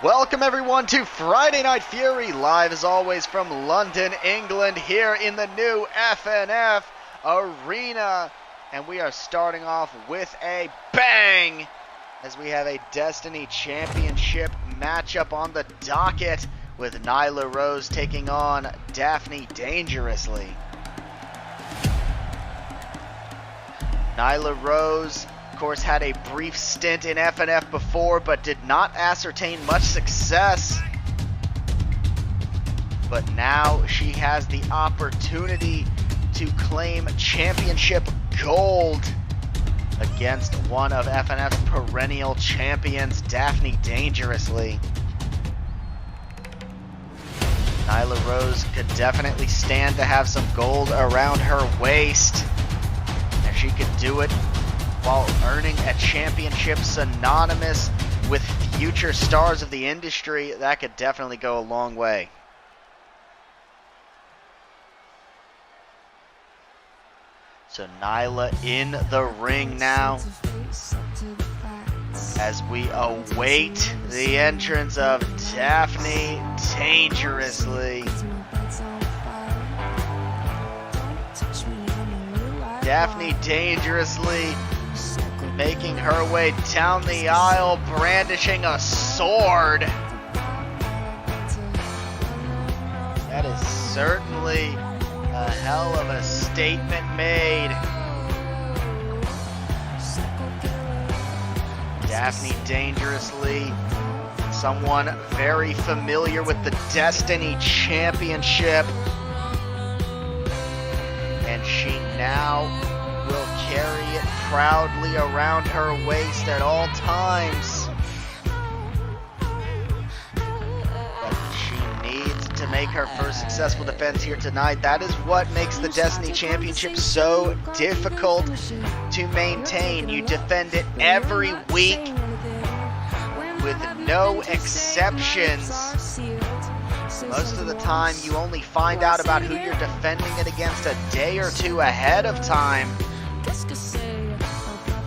Welcome everyone to Friday Night Fury, live as always from London, England, here in the new FNF Arena. And we are starting off with a bang as we have a Destiny Championship matchup on the docket with Nyla Rose taking on Daphn-E Dangerously. Nyla Rose, of course, had a brief stint in FNF before, but did not ascertain much success. But now she has the opportunity to claim championship gold against one of FNF's perennial champions, Daphn-E Dangerously. Nyla Rose could definitely stand to have some gold around her waist. And she could do it while earning a championship synonymous with future stars of the industry. That could definitely go a long way. So Nyla in the ring now as we await the entrance of Daphn-E Dangerously. Daphn-E Dangerously making her way down the aisle, brandishing a sword. That is certainly a hell of a statement made. Daphn-E Dangerously, someone very familiar with the Destiny Championship. And she now will carry it proudly around her waist at all times. But she needs to make her first successful defense here tonight. That is what makes the Destiny Championship so difficult to maintain. You defend it every week with no exceptions. Most of the time, you only find out about who you're defending it against a day or two ahead of time,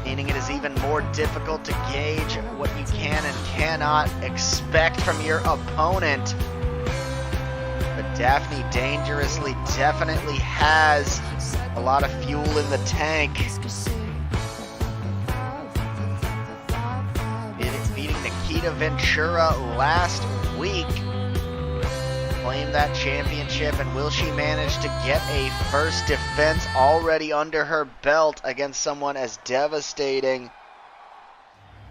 meaning it is even more difficult to gauge what you can and cannot expect from your opponent. But Daphn-E Dangerously definitely has a lot of fuel in the tank. Beating Nikita Ventura last week, claim that championship, and will she manage to get a first defense already under her belt against someone as devastating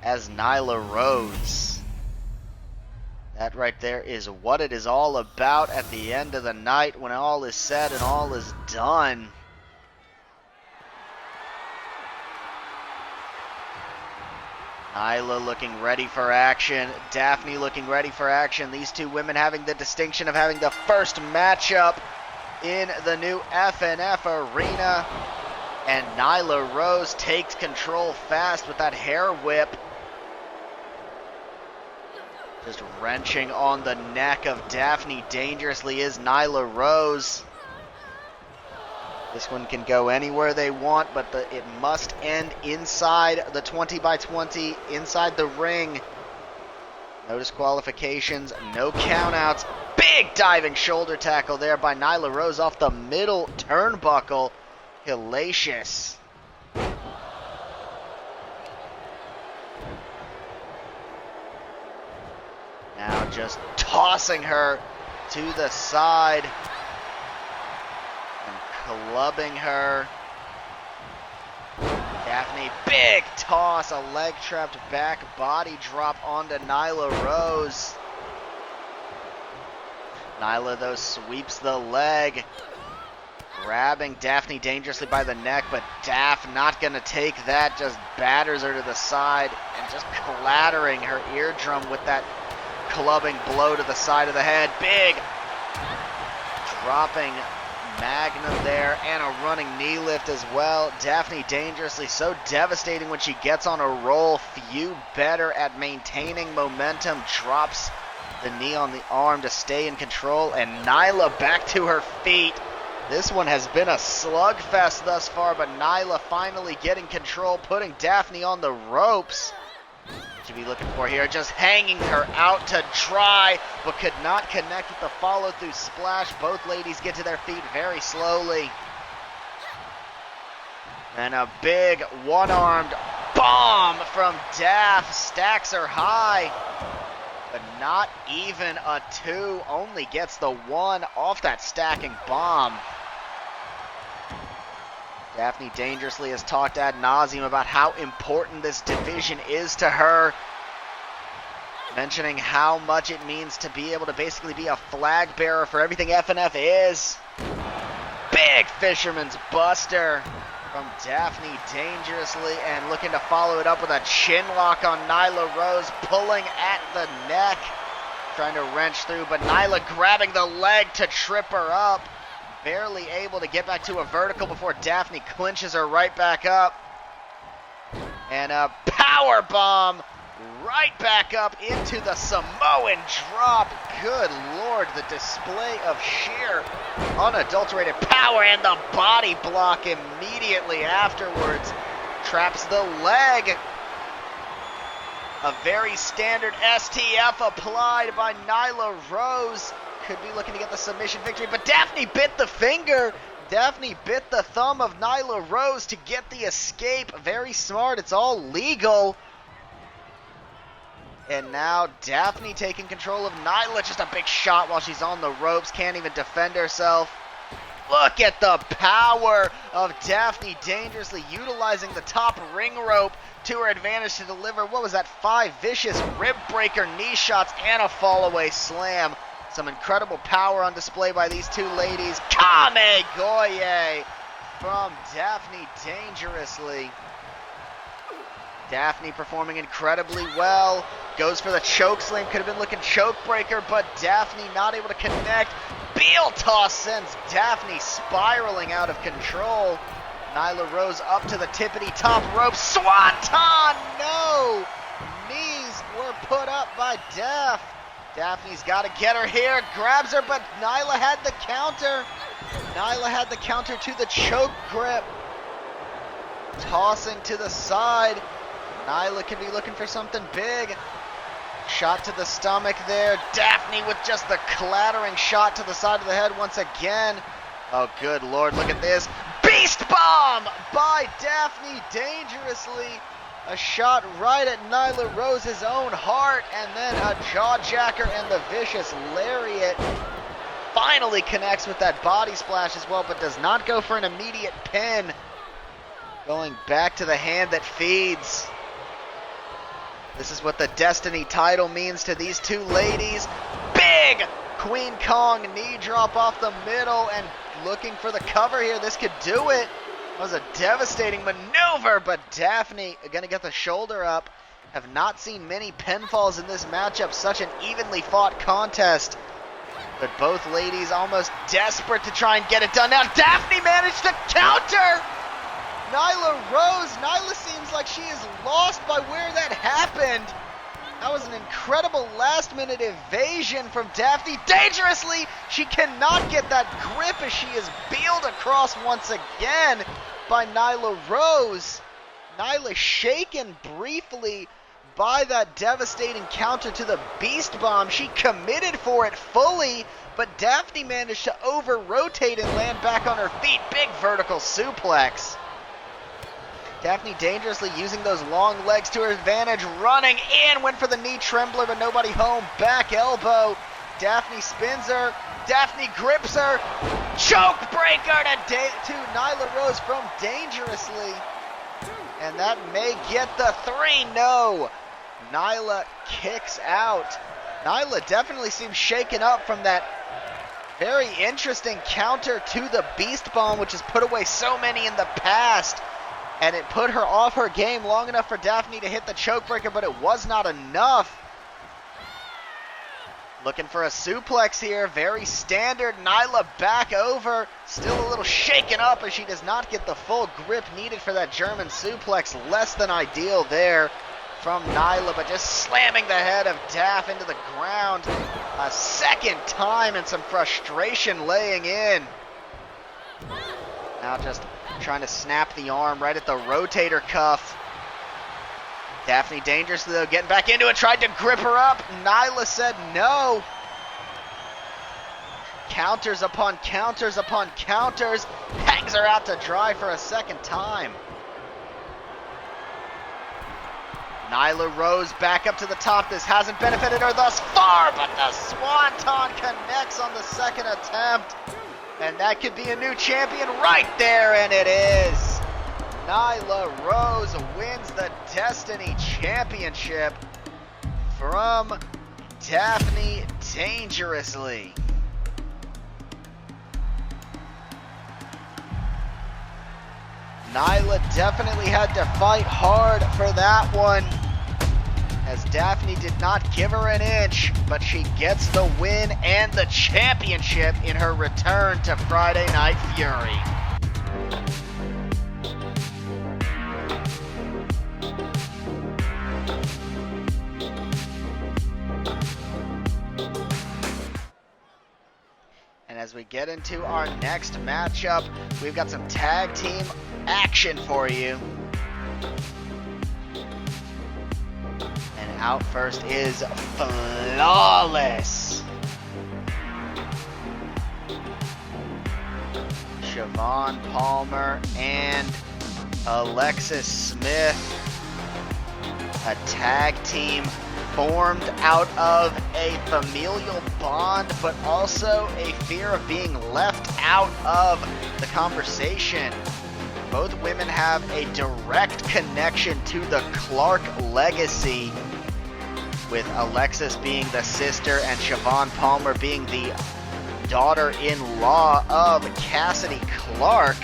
as Nyla Rose? That right there is what it is all about at the end of the night when all is said and all is done. Nyla looking ready for action. Daphn-E looking ready for action. These two women having the distinction of having the first matchup in the new FNF Arena. And Nyla Rose takes control fast with that hair whip. Just wrenching on the neck of Daphn-E Dangerously is Nyla Rose. This one can go anywhere they want, but it must end inside the 20 by 20, inside the ring. No disqualifications, no countouts. Big diving shoulder tackle there by Nyla Rose off the middle turnbuckle. Hellacious. Now just tossing her to the side. Clubbing her. Daphn-E, big toss, a leg trapped back body drop onto Nyla Rose. Nyla, though, sweeps the leg, grabbing Daphn-E Dangerously by the neck, but Daph not going to take that, just batters her to the side and just clattering her eardrum with that clubbing blow to the side of the head. Big dropping Magnum there and a running knee lift as well. Daphn-E Dangerously so devastating when she gets on a roll. Few better at maintaining momentum. Drops the knee on the arm to stay in control, and Nyla back to her feet. This one has been a slugfest thus far, but Nyla finally getting control, putting Daphn-E on the ropes. What you be looking for here? Just hanging her out to dry, but could not connect with the follow-through splash. Both ladies get to their feet very slowly. And a big one-armed bomb from Daph stacks her high, but not even a 2, only gets the 1 off that stacking bomb. Daphn-E Dangerously has talked ad nauseum about how important this division is to her, mentioning how much it means to be able to basically be a flag bearer for everything FNF is. Big Fisherman's Buster from Daphn-E Dangerously, and looking to follow it up with a chin lock on Nyla Rose, pulling at the neck, trying to wrench through, but Nyla grabbing the leg to trip her up. Barely able to get back to a vertical before Daphne clinches her right back up. And a power bomb right back up into the Samoan drop. Good Lord, the display of sheer unadulterated power, and the body block immediately afterwards traps the leg. A very standard STF applied by Nyla Rose. Could be looking to get the submission victory, but Daphne bit the finger. Daphne bit the thumb of Nyla Rose to get the escape. Very smart. It's all legal. And now Daphne taking control of Nyla. Just a big shot while she's on the ropes. Can't even defend herself. Look at the power of Daphn-E Dangerously, utilizing the top ring rope to her advantage to deliver, what was that, 5 vicious rib breaker knee shots and a fall away slam. Some incredible power on display by these two ladies. Kame Goye from Daphn-E Dangerously. Daphne performing incredibly well. Goes for the choke slam. Could have been looking choke breaker, but Daphne not able to connect. Heel toss sends Daphne spiraling out of control. Nyla Rose up to the tippity top rope. Swanton! No! Knees were put up by Daph. Daphne's got to get her here. Grabs her, but Nyla had the counter. Nyla had the counter to the choke grip. Tossing to the side. Nyla could be looking for something big. Shot to the stomach there. Daphne with just the clattering shot to the side of the head once again. Oh, good Lord, look at this. Beast bomb by Daphn-E Dangerously. A shot right at Nyla Rose's own heart, and then a jawjacker and the vicious lariat. Finally connects with that body splash as well, but does not go for an immediate pin. Going back to the hand that feeds. This is what the Destiny title means to these two ladies. Big Queen Kong knee drop off the middle, and looking for the cover here. This could do it. That was a devastating maneuver, but Daphne going to get the shoulder up. Have not seen many pinfalls in this matchup. Such an evenly fought contest. But both ladies almost desperate to try and get it done. Now Daphne managed to counter Nyla Rose. Nyla seems like she is lost by where that happened. That was an incredible last-minute evasion from Daphn-E Dangerously. She cannot get that grip as she is beeled across once again by Nyla Rose. Nyla shaken briefly by that devastating counter to the Beast Bomb. She committed for it fully, but Daphne managed to over-rotate and land back on her feet. Big vertical suplex. Daphn-E Dangerously using those long legs to her advantage, running in, went for the knee trembler, but nobody home. Back elbow. Daphne spins her. Daphne grips her. Choke breaker to Nyla Rose from Dangerously. And that may get the 3. No. Nyla kicks out. Nyla definitely seems shaken up from that very interesting counter to the Beast Bomb, which has put away so many in the past. And it put her off her game long enough for Daphne to hit the choke breaker, but it was not enough. Looking for a suplex here, very standard. Nyla back over, still a little shaken up as she does not get the full grip needed for that German suplex. Less than ideal there from Nyla, but just slamming the head of Daph into the ground a second time, and some frustration laying in. Now just trying to snap the arm right at the rotator cuff. Daphn-E Dangerously, though, getting back into it, tried to grip her up. Nyla said no. Counters upon counters upon counters. Hangs her out to dry for a second time. Nyla Rose back up to the top. This hasn't benefited her thus far, but the Swanton connects on the second attempt. And that could be a new champion right there, and it is. Nyla Rose wins the Destiny Championship from Daphn-E Dangerously. Nyla definitely had to fight hard for that one, as Daphn-E did not give her an inch, but she gets the win and the championship in her return to Friday Night Fury. And as we get into our next matchup, we've got some tag team action for you. And out first is Flawless. Siobhan Palmer and Alexis Smith. A tag team formed out of a familial bond, but also a fear of being left out of the conversation. Both women have a direct connection to the Clark legacy, with Alexis being the sister and Siobhan Palmer being the daughter-in-law of Cassidy Clark.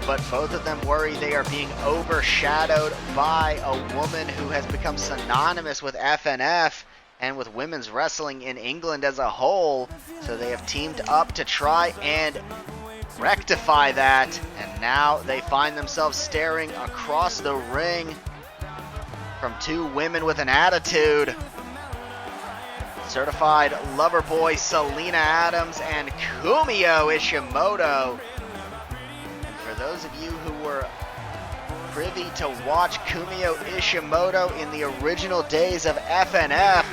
But both of them worry they are being overshadowed by a woman who has become synonymous with FNF and with women's wrestling in England as a whole. So they have teamed up to try and rectify that, and now they find themselves staring across the ring from two women with an attitude. Certified lover boy Selena Adams and Kumio Ishimoto. And for those of you who were privy to watch Kumio Ishimoto in the original days of FNF,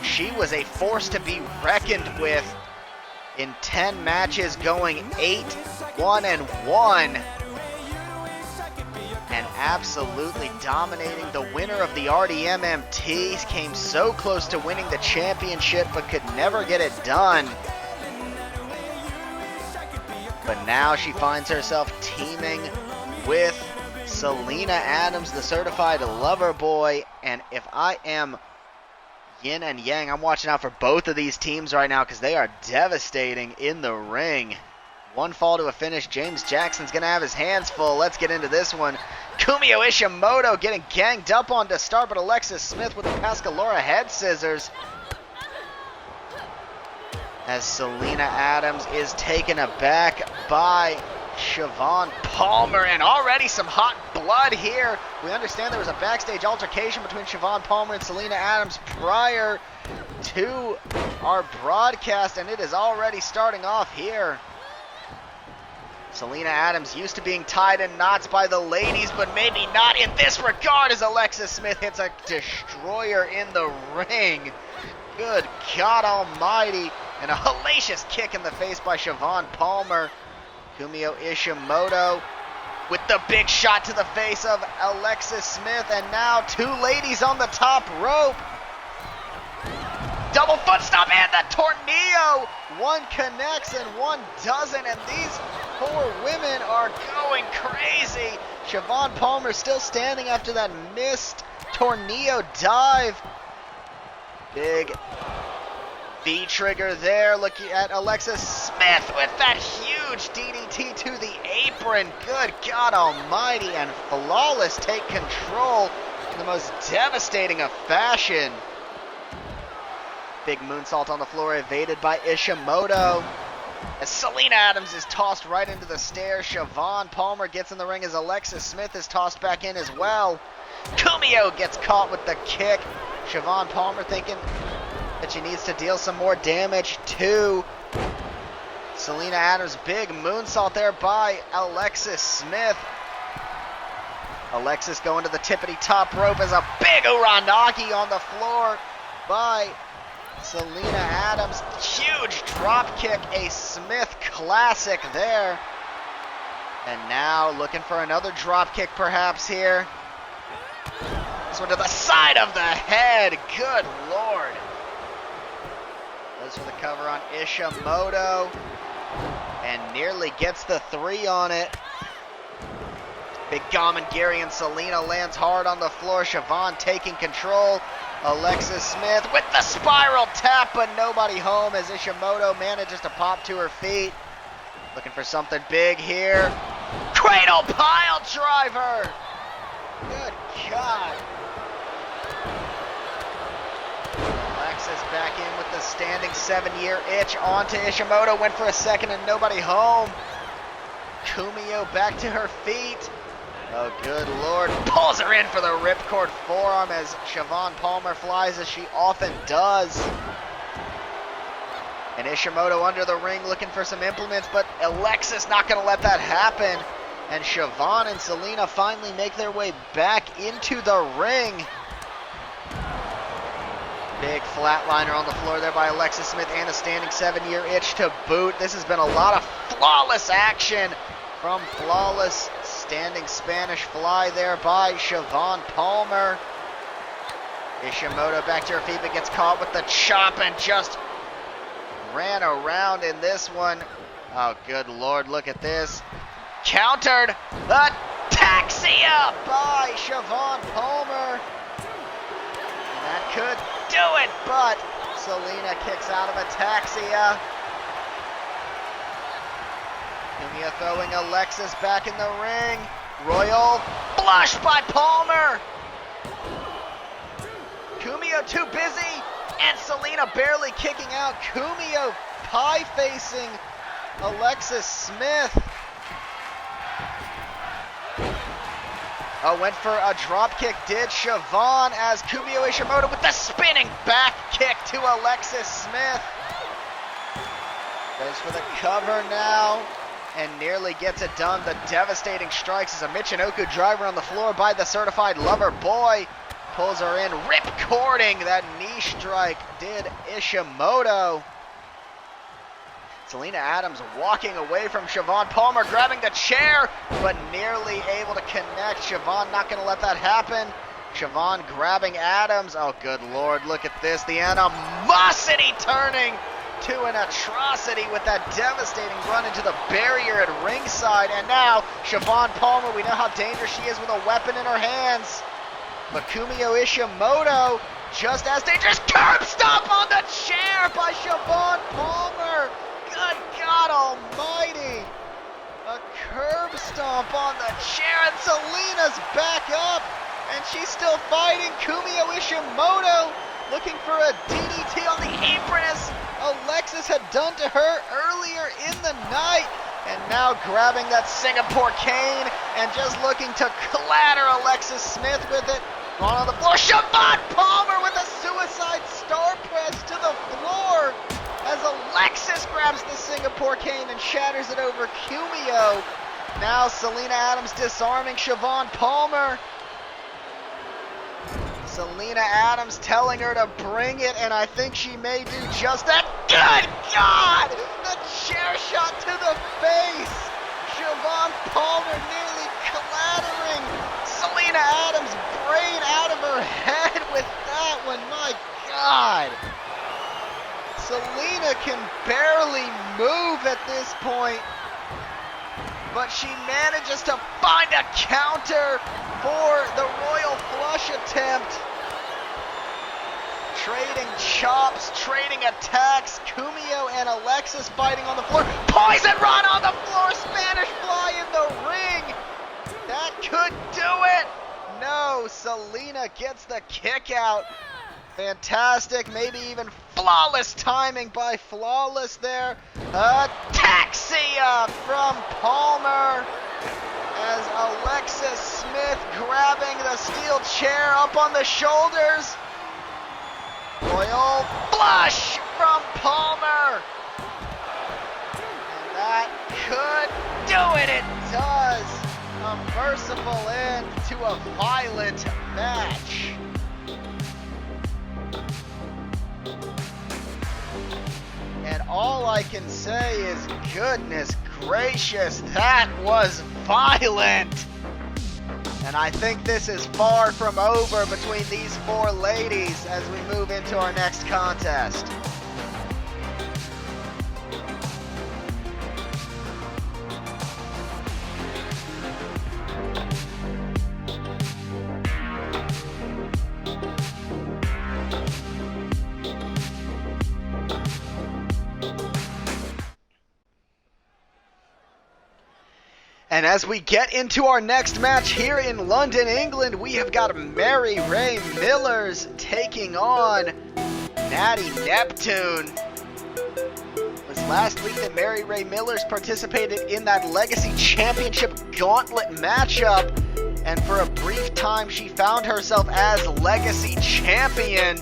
she was a force to be reckoned with in 10 matches, going 8-1-1, and absolutely dominating. The winner of the RDMMT came so close to winning the championship but could never get it done. But now she finds herself teaming with Selena Adams, the certified lover boy, and if I am yin and yang, I'm watching out for both of these teams right now because they are devastating in the ring. One fall to a finish. James Jackson's going to have his hands full. Let's get into this one. Kumio Ishimoto getting ganged up on to start, but Alexis Smith with the Pascalora head scissors, as Selena Adams is taken aback by Siobhan Palmer, and already some hot blood here. We understand there was a backstage altercation between Siobhan Palmer and Selena Adams prior to our broadcast, and it is already starting off here. Selena Adams used to being tied in knots by the ladies, but maybe not in this regard, as Alexis Smith hits a destroyer in the ring. Good God almighty. And a hellacious kick in the face by Siobhan Palmer. Kumio Ishimoto with the big shot to the face of Alexis Smith, and now two ladies on the top rope. Double foot stomp and the tornado. One connects and one doesn't, and these poor women are going crazy. Siobhan Palmer still standing after that missed tornado dive. Big V-trigger there, looking at Alexis Smith with that huge DDT to the apron. Good God almighty, and Flawless take control in the most devastating of fashion. Big moonsault on the floor evaded by Ishimoto, as Selena Adams is tossed right into the stairs. Siobhan Palmer gets in the ring as Alexis Smith is tossed back in as well. Kumio gets caught with the kick. Siobhan Palmer thinking that she needs to deal some more damage to Selena Adams. Big moonsault there by Alexis Smith. Alexis going to the tippity top rope as a big Uranagi on the floor by Selena Adams. Huge drop kick, a Smith classic there. And now looking for another drop kick perhaps here. This one to the side of the head. Good Lord. Goes for the cover on Ishimoto. And nearly gets the 3 on it. Big Gamengiri and Selena lands hard on the floor. Siobhan taking control. Alexis Smith with the spiral tap, but nobody home as Ishimoto manages to pop to her feet. Looking for something big here. Cradle pile driver. Good God. Alexis back in with the standing 7-year itch onto Ishimoto. Went for a second and nobody home. Kumiho back to her feet. Oh, good Lord. Pulls her in for the ripcord forearm as Siobhan Palmer flies, as she often does. And Ishimoto under the ring looking for some implements, but Alexis not going to let that happen. And Siobhan and Selena finally make their way back into the ring. Big flatliner on the floor there by Alexis Smith and a standing 7-year itch to boot. This has been a lot of flawless action from Flawless. Standing Spanish fly there by Siobhan Palmer. Ishimoto back to her feet, but gets caught with the chop and just ran around in this one. Oh, good Lord, look at this. Countered. The Taxia by Siobhan Palmer. And that could do it, but Selena kicks out of a Taxia. Kumiho throwing Alexis back in the ring. Royal flush by Palmer. Kumiho too busy, and Selena barely kicking out. Kumiho pie facing Alexis Smith. Oh, went for a drop kick, did Siobhan, as Kumiho Ishimoto with the spinning back kick to Alexis Smith. Goes for the cover now. And nearly gets it done. The devastating strikes as a Michinoku driver on the floor by the certified lover boy. Pulls her in, rip-cording that knee strike did Ishimoto. Selena Adams walking away from Siobhan Palmer, grabbing the chair, but nearly able to connect. Siobhan not going to let that happen. Siobhan grabbing Adams. Oh, good Lord, look at this. The animosity turning to an atrocity with that devastating run into the barrier at ringside. And now Siobhan Palmer, we know how dangerous she is with a weapon in her hands. But Kumiho Ishimoto, just as dangerous. Curb stomp on the chair by Siobhan Palmer. Good God almighty. A curb stomp on the chair, and Selena's back up, and she's still fighting. Kumiho Ishimoto looking for a DDT on the apron as Alexis had done to her earlier in the night. And now grabbing that Singapore cane and just looking to clatter Alexis Smith with it. On the floor, Siobhan Palmer with a suicide star press to the floor as Alexis grabs the Singapore cane and shatters it over Kumiho. Now Selena Adams disarming Siobhan Palmer. Selena Adams telling her to bring it, and I think she may do just that. Good God! The chair shot to the face. Siobhan Palmer nearly clattering Selena Adams' brain out of her head with that one. My God. Selena can barely move at this point, but she manages to find a counter for the Royal Flush attempt. Trading chops, trading attacks. Kumiho and Alexis fighting on the floor. Poison run on the floor. Spanish fly in the ring. That could do it. No, Selena gets the kick out. Fantastic, maybe even flawless timing by Flawless there. Taxia from Palmer as Alexis Smith grabbing the steel chair up on the shoulders. Royal flush from Palmer. And that could do it. It does. A merciful end into a violent match. And all I can say is, goodness gracious, that was violent. And I think this is far from over between these four ladies as we move into our next contest. And as we get into our next match here in London, England, we have got Mary Ray Millers taking on Natty Neptune. It was last week that Mary Ray Millers participated in that Legacy Championship Gauntlet matchup, and for a brief time she found herself as Legacy Champion.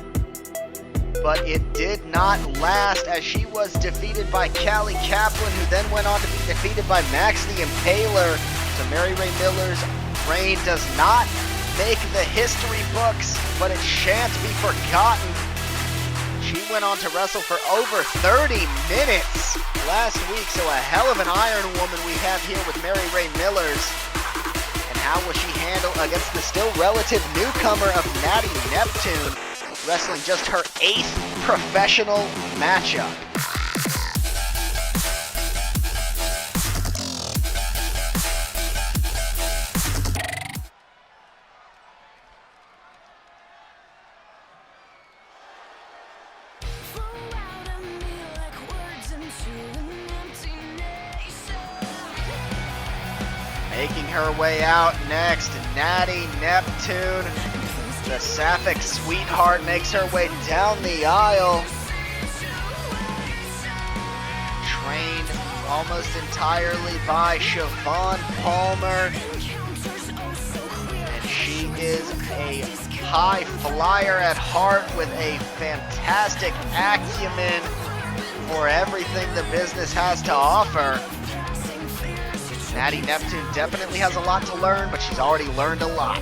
But it did not last, as she was defeated by Callie Kaplan, who then went on to be defeated by Max the Impaler. So Mary Ray Miller's reign does not make the history books, but it shan't be forgotten. She went on to wrestle for over 30 minutes last week, so a hell of an Iron Woman we have here with Mary Ray Millers. And how will she handle against the still relative newcomer of Natty Neptune, wrestling just her 8th professional matchup? Making her way out next, Natty Neptune. The Sapphic sweetheart makes her way down the aisle. Trained almost entirely by Siobhan Palmer. And she is a high flyer at heart with a fantastic acumen for everything the business has to offer. Natty Neptune definitely has a lot to learn, but she's already learned a lot.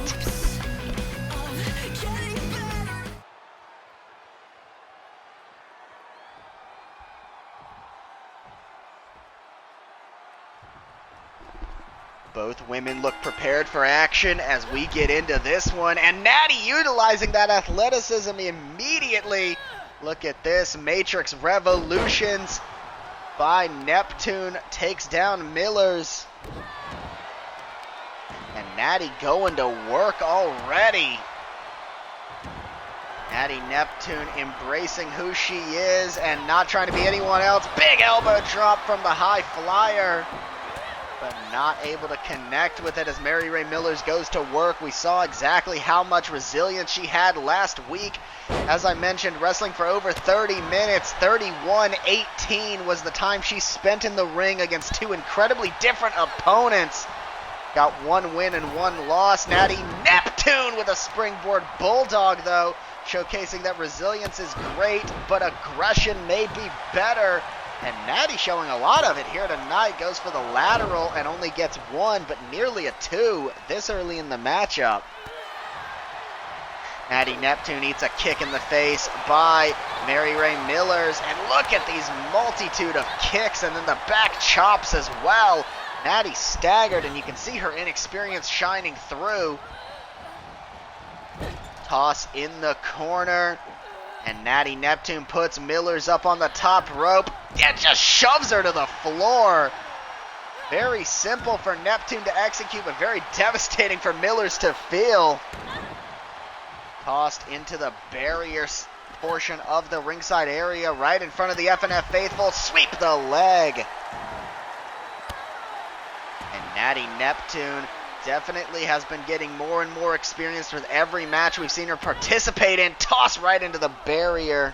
Both women look prepared for action as we get into this one, and Natty utilizing that athleticism immediately. Look at this, Matrix Revolutions by Neptune takes down Millers. And Natty going to work already. Natty Neptune embracing who she is and not trying to be anyone else. Big elbow drop from the high flyer, but not able to connect with it as Mary Ray Millers goes to work. We saw exactly how much resilience she had last week. As I mentioned, wrestling for over 30 minutes, 31-18 was the time she spent in the ring against two incredibly different opponents. Got one win and one loss. Natty Neptune with a springboard bulldog, though, showcasing that resilience is great, but aggression may be better. And Natty showing a lot of it here tonight. Goes for the lateral and only gets one, but nearly a two this early in the matchup. Natty Neptune eats a kick in the face by Mary Ray Millers. And look at these multitude of kicks and then the back chops as well. Natty staggered, and you can see her inexperience shining through. Toss in the corner. And Natty Neptune puts Millers up on the top rope. It just shoves her to the floor. Very simple for Neptune to execute, but very devastating for Millers to feel. Tossed into the barrier portion of the ringside area, right in front of the FNF faithful. Sweep the leg. And Natty Neptune definitely has been getting more and more experienced with every match we've seen her participate in. Toss right into the barrier.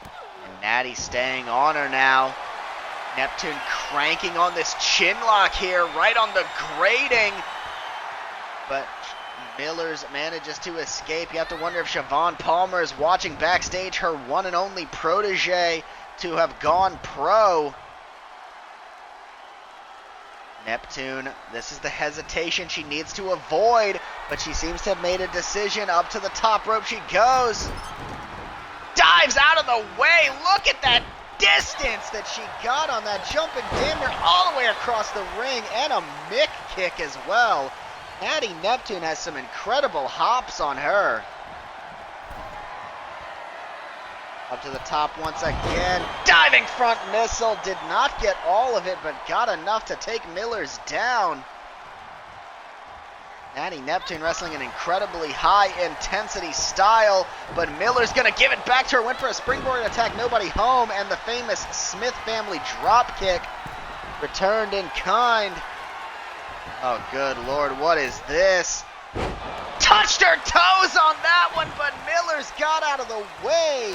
And Natty staying on her now. Neptune cranking on this chin lock here, right on the grating. But Millers manages to escape. You have to wonder if Siobhan Palmer is watching backstage, her one and only protege to have gone pro. Neptune, this is the hesitation she needs to avoid, but she seems to have made a decision. Up to the top rope she goes. Dives out of the way. Look at that distance that she got on that jumping damn near all the way across the ring, and a mick kick as well. Natty Neptune has some incredible hops on her. Up to the top once again. Diving front missile. Did not get all of it, but got enough to take Millers down. Natty Neptune wrestling an incredibly high-intensity style, but Miller's going to give it back to her. Went for a springboard attack, nobody home, and the famous Smith family drop kick returned in kind. Oh, good Lord, what is this? Touched her toes on that one, but Miller's got out of the way.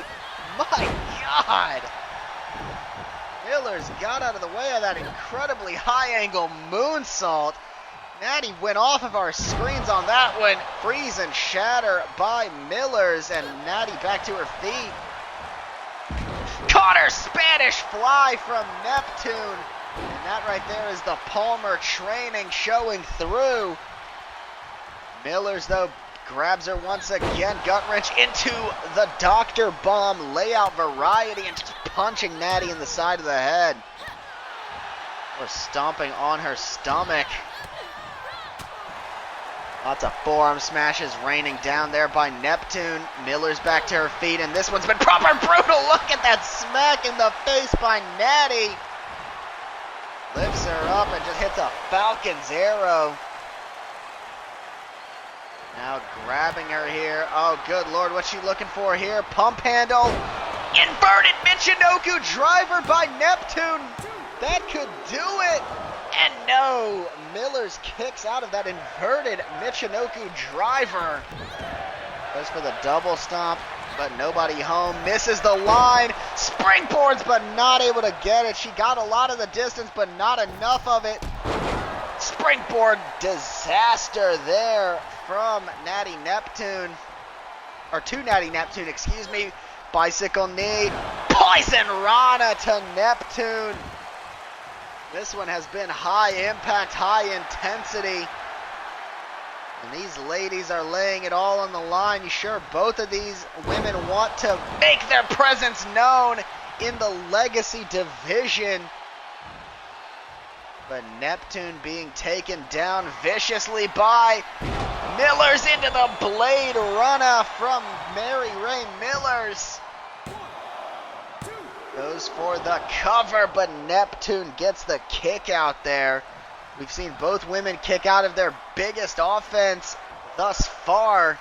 My God. Miller's got out of the way of that incredibly high-angle moonsault. Natty went off of our screens on that one. Freeze and shatter by Millers, and Natty back to her feet. Caught her Spanish fly from Neptune. And that right there is the Palmer training showing through. Millers, though, grabs her once again. Gut wrench into the Dr. Bomb layout variety and just punching Natty in the side of the head. Or stomping on her stomach. Lots of forearm smashes raining down there by Neptune. Miller's back to her feet, and this one's been proper brutal. Look at that smack in the face by Natty. Lifts her up and just hits a Falcon's arrow. Now grabbing her here. Oh, good Lord, what's she looking for here? Pump handle. Inverted Michinoku driver by Neptune. That could do it. And no, Millers kicks out of that inverted Michinoku driver. Goes for the double stomp, but nobody home. Misses the line. Springboards, but not able to get it. She got a lot of the distance, but not enough of it. Springboard disaster there from Natty Neptune. Or to Natty Neptune, excuse me. Bicycle knee. Poison Rana to Neptune. This one has been high impact, high intensity. And these ladies are laying it all on the line. You sure both of these women want to make their presence known in the Legacy division. But Neptune being taken down viciously by Millers into the Blade Runner from Mary Ray Millers. Goes for the cover, but Neptune gets the kick out there. We've seen both women kick out of their biggest offense thus far.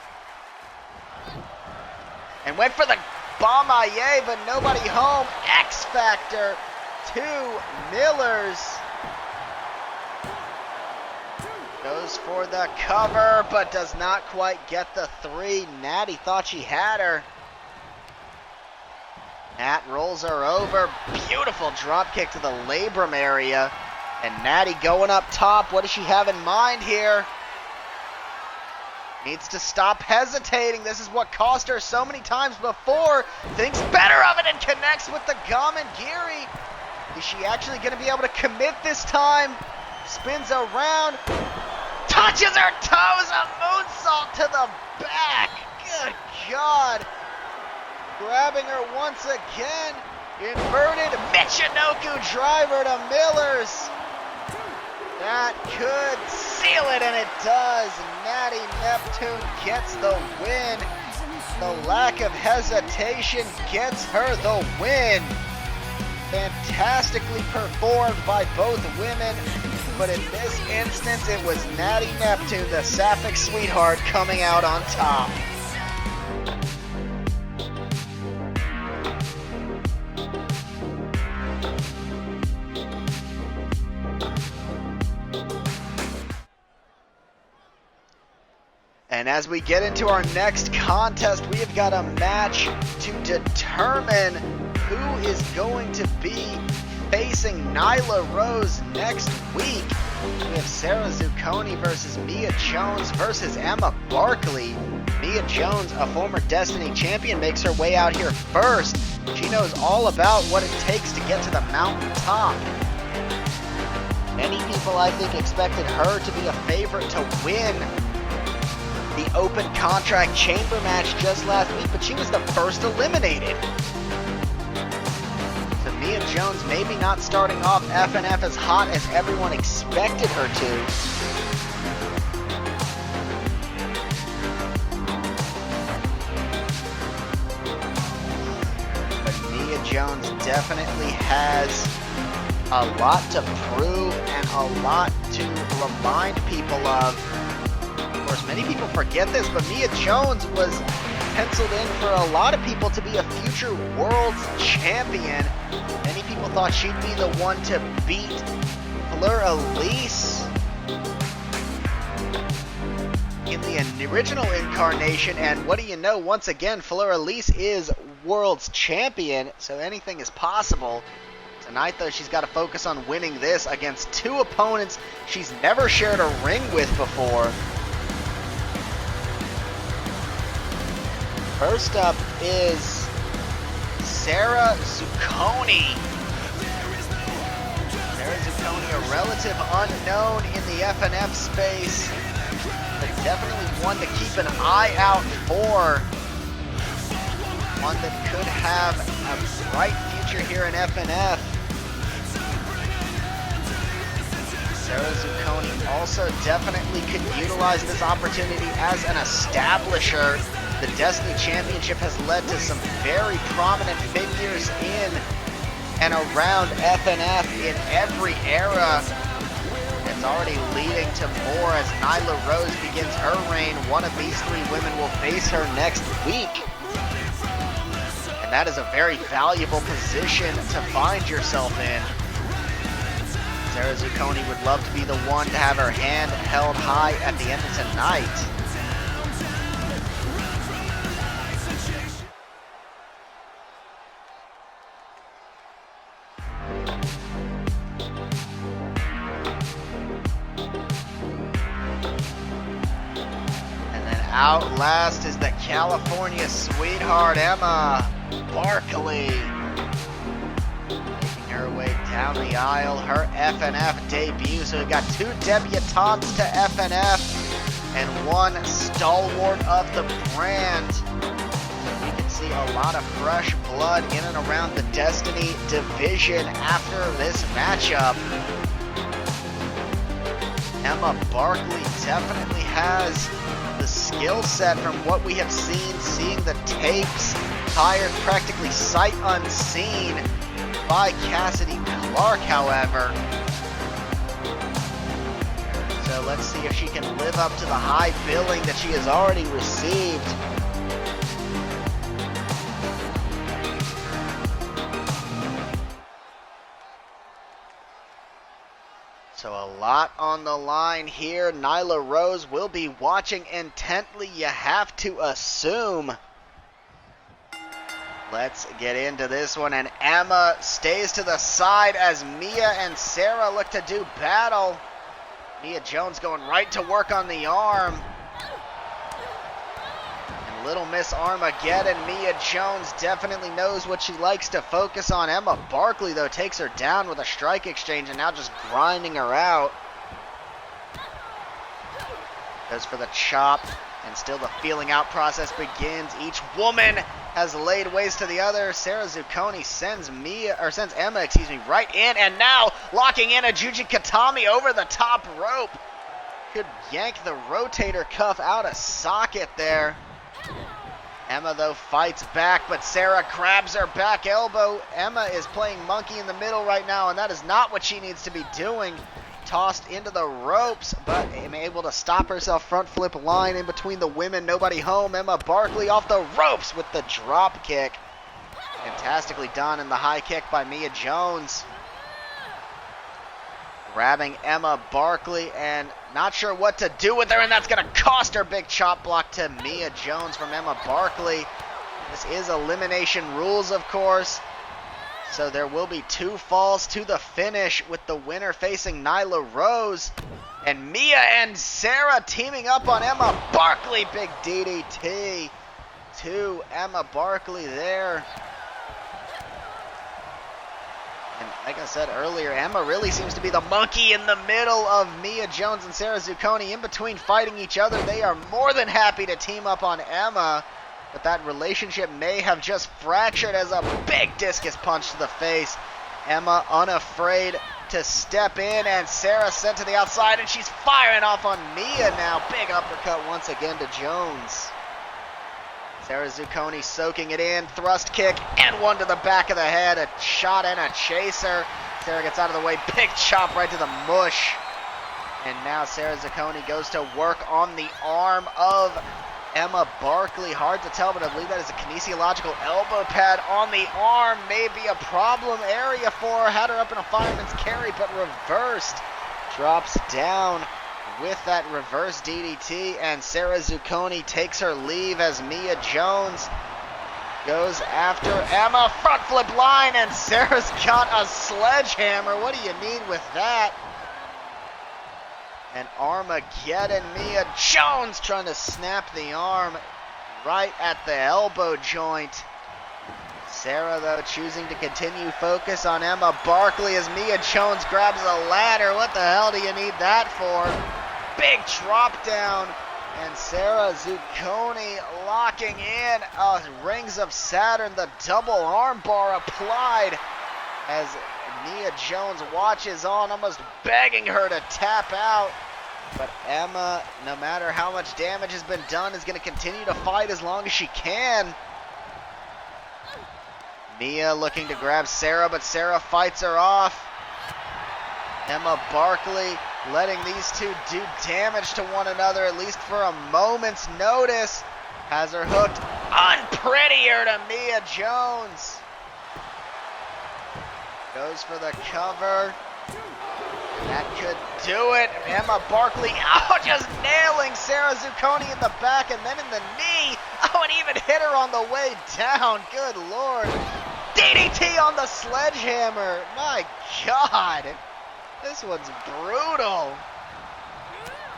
And went for the Bombaye, but nobody home. X Factor to Millers. Goes for the cover, but does not quite get the three. Natty thought she had her. Nat rolls her over. Beautiful drop kick to the labrum area. And Natty going up top. What does she have in mind here? Needs to stop hesitating. This is what cost her so many times before. Thinks better of it and connects with the Gamengiri. Is she actually going to be able to commit this time? Spins around. Touches her toes. A moonsault to the back. Good God. Grabbing her once again. Inverted Michinoku driver to Millers. That could seal it, and it does. Natty Neptune gets the win. The lack of hesitation gets her the win. Fantastically performed by both women, but in this instance, it was Natty Neptune, the Sapphic sweetheart, coming out on top. And as we get into our next contest, we have got a match to determine who is going to be facing Nyla Rose next week. We have Sarah Zucconi versus Mia Jones versus Emma Barkley. Mia Jones, a former Destiny champion, makes her way out here first. She knows all about what it takes to get to the mountaintop. Many people, I think, expected her to be a favorite to win the open contract chamber match just last week, but she was the first eliminated. So Mia Jones maybe not starting off FNF as hot as everyone expected her to. But Mia Jones definitely has a lot to prove and a lot to remind people of. Of course, many people forget this, but Mia Jones was penciled in for a lot of people to be a future world's champion. Many people thought she'd be the one to beat Fleur Elise in the original incarnation, and what do you know, once again, Fleur Elise is world's champion, so anything is possible. Tonight, though, she's got to focus on winning this against two opponents she's never shared a ring with before. First up is Sarah Zucconi. Sarah Zucconi, a relative unknown in the FNF space, but definitely one to keep an eye out for. One that could have a bright future here in FNF. Sarah Zucconi also definitely could utilize this opportunity as an establisher. The Destiny Championship has led to some very prominent figures in and around FNF in every era. It's already leading to more as Nyla Rose begins her reign. One of these three women will face her next week. And that is a very valuable position to find yourself in. Sarah Zucconi would love to be the one to have her hand held high at the end of tonight. Out last is the California sweetheart, Emma Barkley. Making her way down the aisle, her FNF debut. So we've got two debutantes to FNF and one stalwart of the brand. So we can see a lot of fresh blood in and around the Destiny division after this matchup. Emma Barkley definitely has the skill set from what we have seen, seeing the tapes, hired practically sight unseen by Cassidy Clark, however. So let's see if she can live up to the high billing that she has already received. So a lot on the line here. Nyla Rose will be watching intently, you have to assume. Let's get into this one, and Emma stays to the side as Mia and Sarah look to do battle. Mia Jones going right to work on the arm. And Little Miss Armageddon, Mia Jones definitely knows what she likes to focus on. Emma Barkley, though, takes her down with a strike exchange and now just grinding her out. Goes for the chop, and still the feeling out process begins. Each woman has laid waste to the other. Sarah Zucconi sends Emma, right in, and now locking in a Juji Katami over the top rope. Could yank the rotator cuff out of socket there. Emma, though, fights back, but Sarah grabs her back elbow. Emma is playing monkey in the middle right now, and that is not what she needs to be doing. Tossed into the ropes, but able to stop herself. Front flip line in between the women. Nobody home. Emma Barkley off the ropes with the drop kick. Fantastically done, in the high kick by Mia Jones. Grabbing Emma Barkley and not sure what to do with her, and that's going to cost her. Big chop block to Mia Jones from Emma Barkley. This is elimination rules, of course. So there will be two falls to the finish, with the winner facing Nyla Rose. And Mia and Sarah teaming up on Emma Barkley. Big DDT to Emma Barkley there. And like I said earlier, Emma really seems to be the monkey in the middle of Mia Jones and Sarah Zucconi. In between fighting each other, they are more than happy to team up on Emma. But that relationship may have just fractured as a big discus punch to the face. Emma unafraid to step in, and Sarah sent to the outside, and she's firing off on Mia now. Big uppercut once again to Jones. Sarah Zucconi soaking it in, thrust kick, and one to the back of the head, a shot and a chaser. Sarah gets out of the way, big chop right to the mush. And now Sarah Zucconi goes to work on the arm of Emma Barkley. Hard to tell, but I believe that is a kinesiological elbow pad on the arm. May be a problem area for her. Had her up in a fireman's carry, but reversed. Drops down with that reverse DDT, and Sarah Zucconi takes her leave as Mia Jones goes after Emma. Front flip line, and Sarah's got a sledgehammer. What do you need with that? And Armageddon. Mia Jones trying to snap the arm right at the elbow joint. Sarah, though, choosing to continue focus on Emma Barkley as Mia Jones grabs a ladder. What the hell do you need that for? Big drop down, and Sarah Zucconi locking in. Rings of Saturn, the double arm bar applied as Mia Jones watches on, almost begging her to tap out. But Emma, no matter how much damage has been done, is going to continue to fight as long as she can. Mia looking to grab Sarah, but Sarah fights her off. Emma Barkley letting these two do damage to one another, at least for a moment's notice. Has her hooked unprettier to Mia Jones. Goes for the cover. That could do it. Emma Barkley, just nailing Sarah Zucconi in the back and then in the knee. And even hit her on the way down. Good Lord. DDT on the sledgehammer. My God. This one's brutal.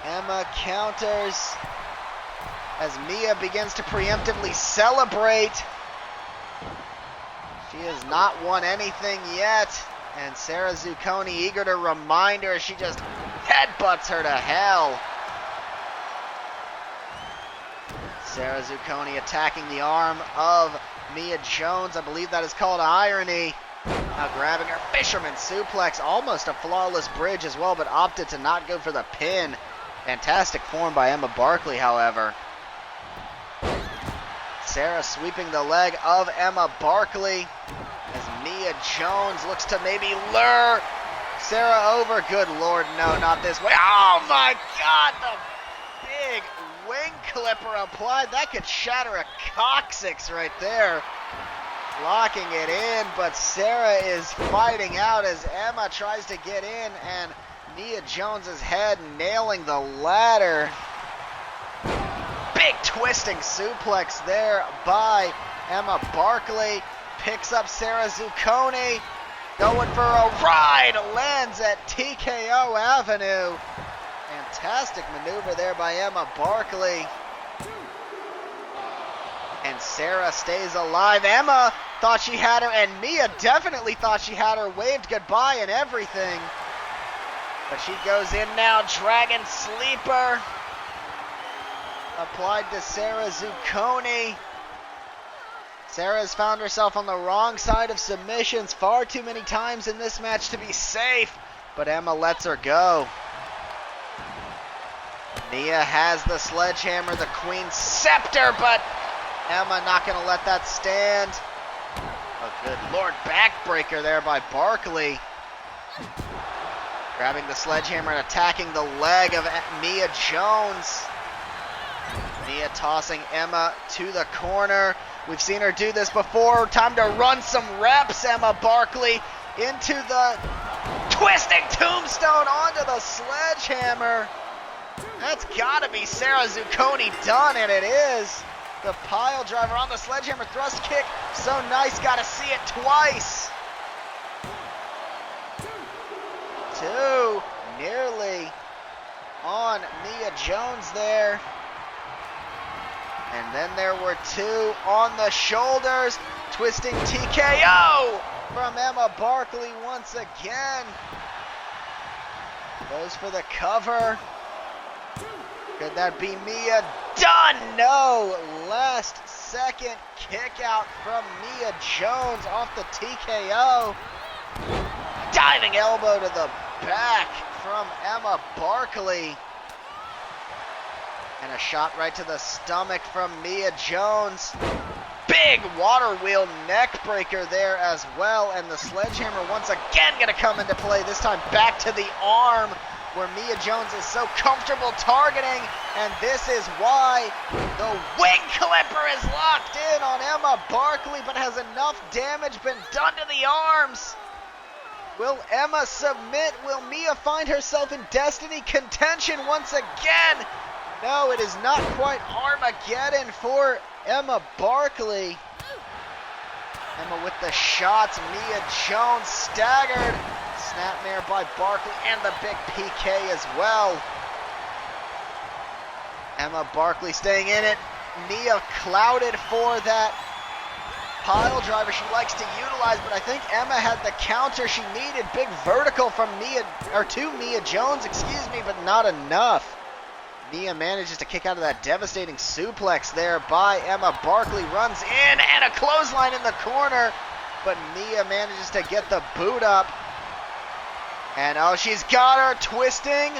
Emma counters as Mia begins to preemptively celebrate. She has not won anything yet. And Sarah Zucconi eager to remind her, she just headbutts her to hell. Sarah Zucconi attacking the arm of Mia Jones. I believe that is called irony. Now grabbing her fisherman suplex, almost a flawless bridge as well, but opted to not go for the pin. Fantastic form by Emma Barkley, however. Sarah sweeping the leg of Emma Barkley as Mia Jones looks to maybe lure Sarah over. Good Lord, no, not this way. Oh my God, the big wing clipper applied. That could shatter a coccyx right there. Locking it in, but Sarah is fighting out as Emma tries to get in, and Mia Jones's head nailing the ladder. Big twisting suplex there by Emma Barkley. Picks up Sarah Zucconi. Going for a ride. Lands at TKO Avenue. Fantastic maneuver there by Emma Barkley. And Sarah stays alive. Emma thought she had her, and Mia definitely thought she had her, waved goodbye and everything. But she goes in now. Dragon Sleeper applied to Sarah Zucconi. Sarah's found herself on the wrong side of submissions far too many times in this match to be safe, but Emma lets her go. Mia has the sledgehammer, the Queen's Scepter, but Emma not going to let that stand. Oh, good Lord, backbreaker there by Barkley. Grabbing the sledgehammer and attacking the leg of Mia Jones. Mia tossing Emma to the corner. We've seen her do this before. Time to run some reps. Emma Barkley into the twisting tombstone onto the sledgehammer. That's got to be Sarah Zucconi done, and it is. The pile driver on the sledgehammer thrust kick. So nice, got to see it twice. Two, nearly on Mia Jones there. And then there were two on the shoulders. Twisting TKO from Emma Barkley once again. Goes for the cover. Could that be Mia? Done! No! Last second kick out from Mia Jones off the TKO. Diving elbow to the back from Emma Barkley. And a shot right to the stomach from Mia Jones. Big water wheel neck breaker there as well. And the sledgehammer once again going to come into play. This time back to the arm where Mia Jones is so comfortable targeting. And this is why the wing clipper is locked in on Emma Barkley. But has enough damage been done to the arms? Will Emma submit? Will Mia find herself in Destiny contention once again? No, it is not quite Armageddon for Emma Barkley. Emma with the shots. Mia Jones staggered. Snapmare by Barkley and the big PK as well. Emma Barkley staying in it. Mia clouded for that pile driver she likes to utilize, but I think Emma had the counter she needed. Big vertical from Mia Jones, but not enough. Mia manages to kick out of that devastating suplex there by Emma Barkley. Runs in and a clothesline in the corner, but Mia manages to get the boot up. And oh, she's got her twisting.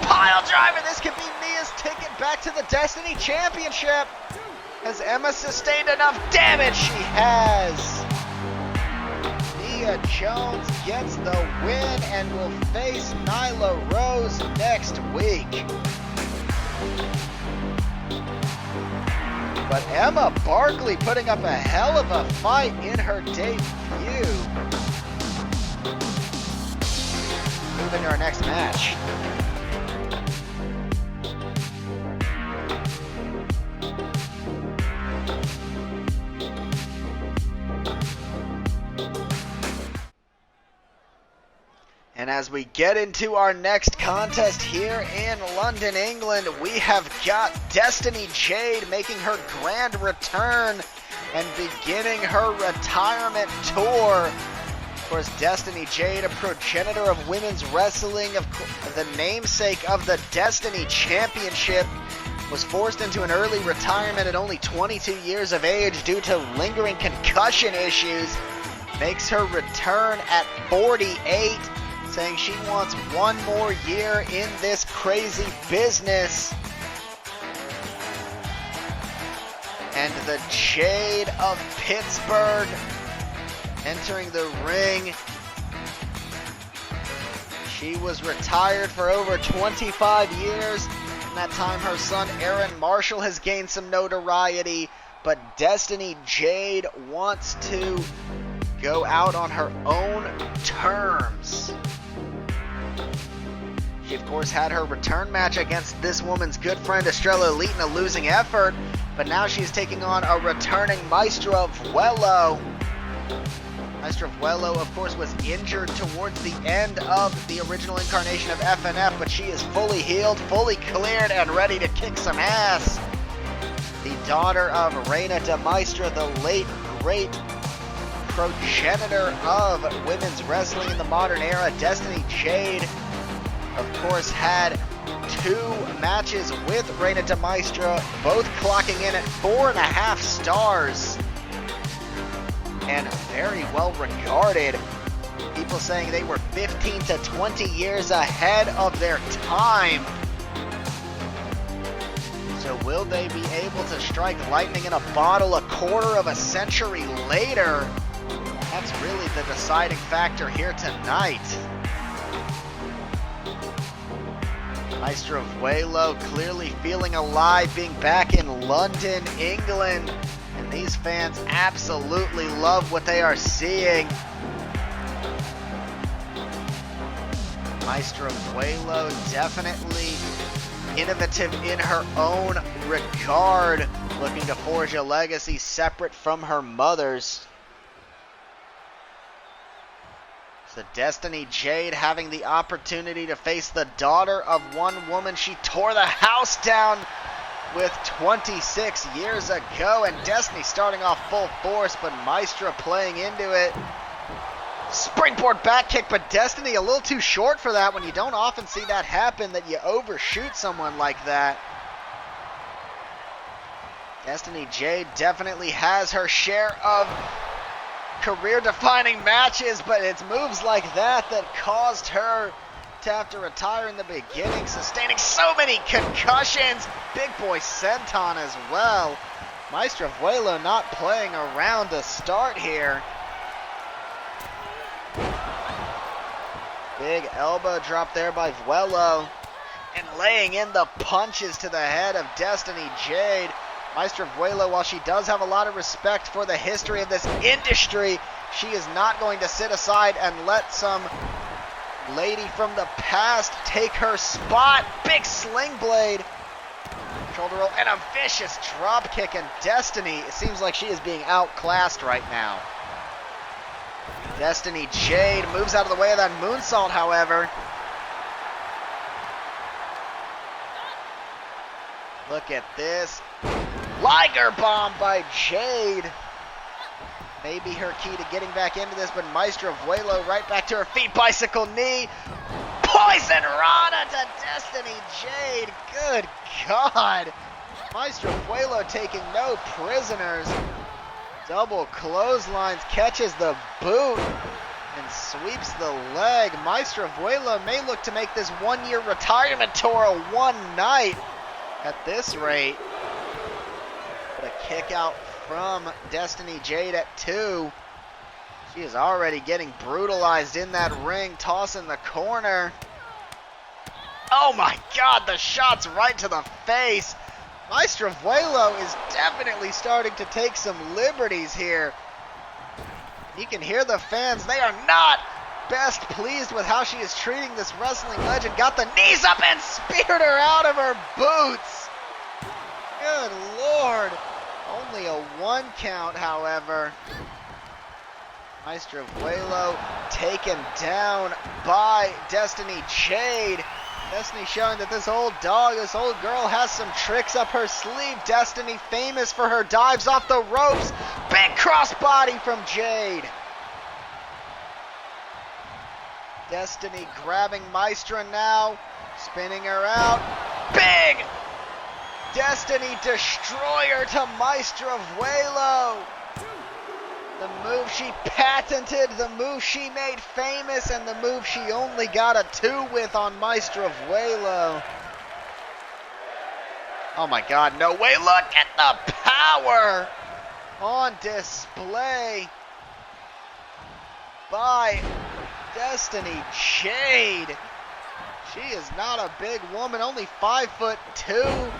Pile driver. This could be Mia's ticket back to the Destiny Championship. Has Emma sustained enough damage? She has. Mia Jones gets the win and will face Nyla Rose next week. But Emma Barkley putting up a hell of a fight in her debut. Moving to our next match. And as we get into our next contest here in London, England, we have got Destiny Jade making her grand return and beginning her retirement tour. Of course, Destiny Jade, a progenitor of women's wrestling, the namesake of the Destiny Championship, was forced into an early retirement at only 22 years of age due to lingering concussion issues. Makes her return at 48. Saying she wants one more year in this crazy business. And the Jade of Pittsburgh entering the ring. She was retired for over 25 years. In that time, her son Aaron Marshall has gained some notoriety. But Destiny Jade wants to go out on her own terms. She, of course, had her return match against this woman's good friend Estrella Elite in a losing effort, but now she's taking on a returning Maestra Vuelo. Maestra Vuelo, of course, was injured towards the end of the original incarnation of FNF, but she is fully healed, fully cleared, and ready to kick some ass. The daughter of Reina de Maestra, the late, great progenitor of women's wrestling in the modern era, Destiny Jade, of course, had 2 matches with Reina de Maestra, both clocking in at 4.5 stars. And very well regarded. People saying they were 15 to 20 years ahead of their time. So will they be able to strike lightning in a bottle a quarter of a century later? That's really the deciding factor here tonight. Maestra Vuelo clearly feeling alive, being back in London, England, and these fans absolutely love what they are seeing. Maestra Vuelo definitely innovative in her own regard, looking to forge a legacy separate from her mother's. So Destiny Jade having the opportunity to face the daughter of one woman she tore the house down with 26 years ago. And Destiny starting off full force, but Maestra playing into it. springboard back kick, but Destiny a little too short for that when you don't often see that happen, that you overshoot someone like that. Destiny Jade definitely has her share of career-defining matches, but it's moves like that that caused her to have to retire in the beginning, sustaining so many concussions. Big boy senton as well. Maestra Vuelo not playing around to start here. Big elbow drop there by Vuelo, and laying in the punches to the head of Destiny Jade. Maestra Vuelo, while she does have a lot of respect for the history of this industry, she is not going to sit aside and let some lady from the past take her spot. Big sling blade, shoulder roll, and a vicious drop kick. And Destiny, it seems like she is being outclassed right now. Destiny Jade moves out of the way of that moonsault, however. Look at this. Liger bomb by Jade. Maybe her key to getting back into this, but Maestra Vuelo right back to her feet. Bicycle knee. Poison Rana to Destiny Jade. Good God. Maestra Vuelo taking no prisoners. Double clotheslines, catches the boot, and sweeps the leg. Maestra Vuelo may look to make this one-year retirement tour a one night at this rate. But a kick out from Destiny Jade at 2. She is already getting brutalized in that ring. Toss in the corner. Oh my God, the shots right to the face. Maestra Vuelo is definitely starting to take some liberties here. You can hear the fans. They are not best pleased with how she is treating this wrestling legend. Got the knees up and speared her out of her boots. Good Lord. Only a 1 count, however. Maestra Vuelo taken down by Destiny Jade. Destiny showing that this old dog, this old girl has some tricks up her sleeve. Destiny famous for her dives off the ropes. Big crossbody from Jade. Destiny grabbing Maestra now. Spinning her out. Big Destiny destroyer to Maestra Vuelo. The move she patented, the move she made famous, and the move she only got a 2 with on Maestra Vuelo. Oh my God, no way. Look at the power on display by Destiny Jade. She is not a big woman, only 5'2".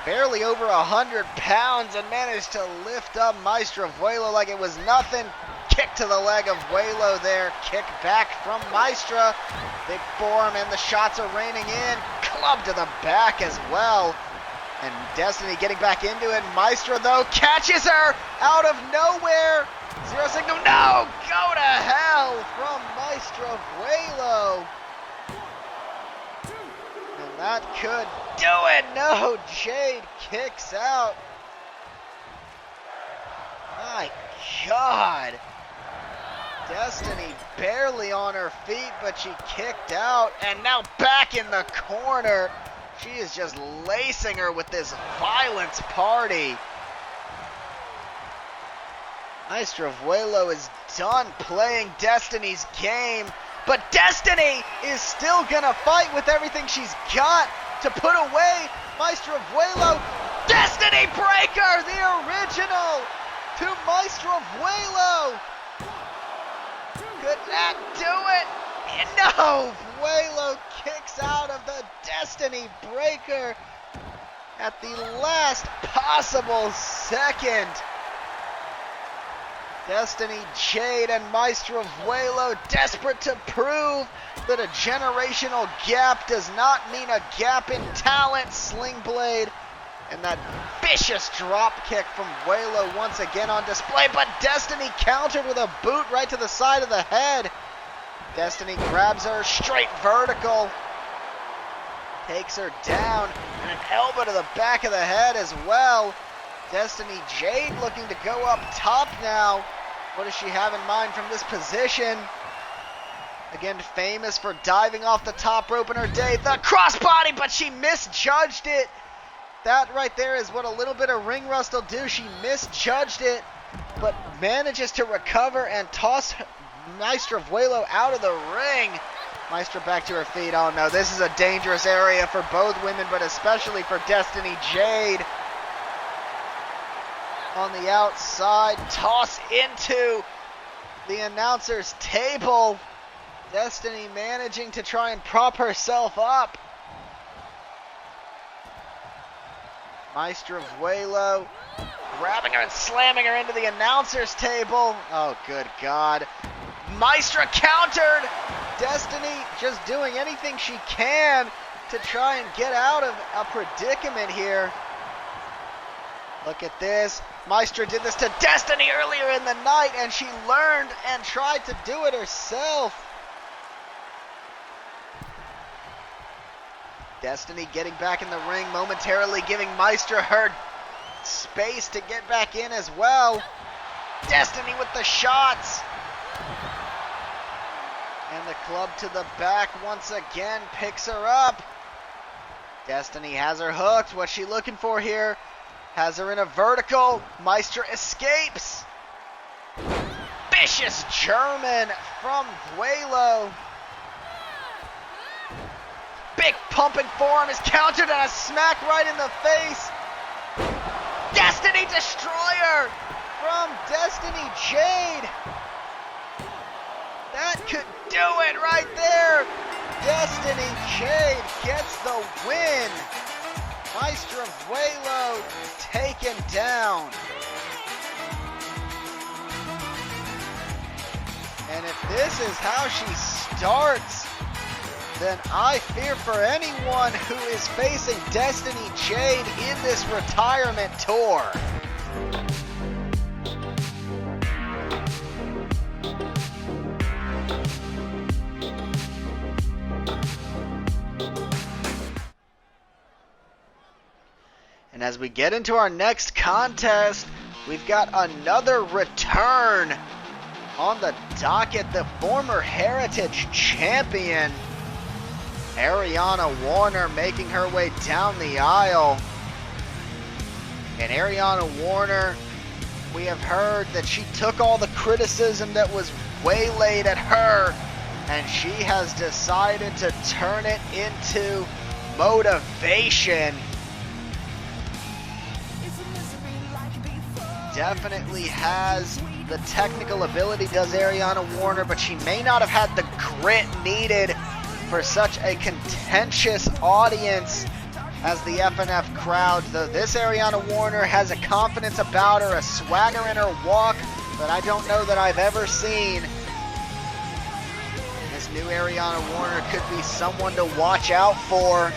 Barely over 100 pounds, and managed to lift up Maestra Vuelo like it was nothing. Kick to the leg of Vuelo there. Kick back from Maestra. Big forearm, and the shots are raining in. Club to the back as well. And Destiny getting back into it. Maestra, though, catches her out of nowhere. Zero signal. No! Go to hell from Maestra Vuelo. And that could do it. No, Jade kicks out. My God. Destiny barely on her feet, but she kicked out. And now back in the corner. She is just lacing her with this violence party. Maestra Vuelo is done playing Destiny's game. But Destiny is still gonna fight with everything she's got to put away Maestra Vuelo. Destiny Breaker, the original, to Maestra Vuelo. Could that do it? No, Vuelo kicks out of the Destiny Breaker at the last possible second. Destiny Jade and Maestra Vuelo desperate to prove that a generational gap does not mean a gap in talent. Sling blade and that vicious drop kick from Vuelo once again on display, but Destiny countered with a boot right to the side of the head. Destiny grabs her straight vertical, takes her down, and an elbow to the back of the head as well. Destiny Jade looking to go up top now. What does she have in mind from this position? Again, famous for diving off the top rope in her day. The crossbody, but she misjudged it. That right there is what a little bit of ring rust will do. She misjudged it, but manages to recover and toss Maestra Vuelo out of the ring. Maestra back to her feet. Oh no, this is a dangerous area for both women, but especially for Destiny Jade. On the outside, toss into the announcer's table. Destiny managing to try and prop herself up. Maestra Vuelo grabbing her and slamming her into the announcer's table. Oh, good God. Maestra countered. Destiny just doing anything she can to try and get out of a predicament here. Look at this. Maestra did this to Destiny earlier in the night, and she learned and tried to do it herself. Destiny getting back in the ring, momentarily giving Maestra her space to get back in as well. Destiny with the shots. And the club to the back once again picks her up. Destiny has her hooked. What's she looking for here? Has her in a vertical. Maestra escapes. Vicious German from Vuelo. Big pumping forearm is countered and a smack right in the face. Destiny Destroyer from Destiny Jade. That could do it right there. Destiny Jade gets the win. Maestra Vuelo taken down. And if this is how she starts, then I fear for anyone who is facing Destiny Jade in this retirement tour. And as we get into our next contest, we've got another return on the docket. The former Heritage Champion, Ariana Warner, making her way down the aisle. And Ariana Warner, we have heard that she took all the criticism that was waylaid at her, and she has decided to turn it into motivation. Definitely has the technical ability, does Ariana Warner, but she may not have had the grit needed for such a contentious audience as the FNF crowd. Though this Ariana Warner has a confidence about her, a swagger in her walk that I don't know that I've ever seen. This new Ariana Warner could be someone to watch out for.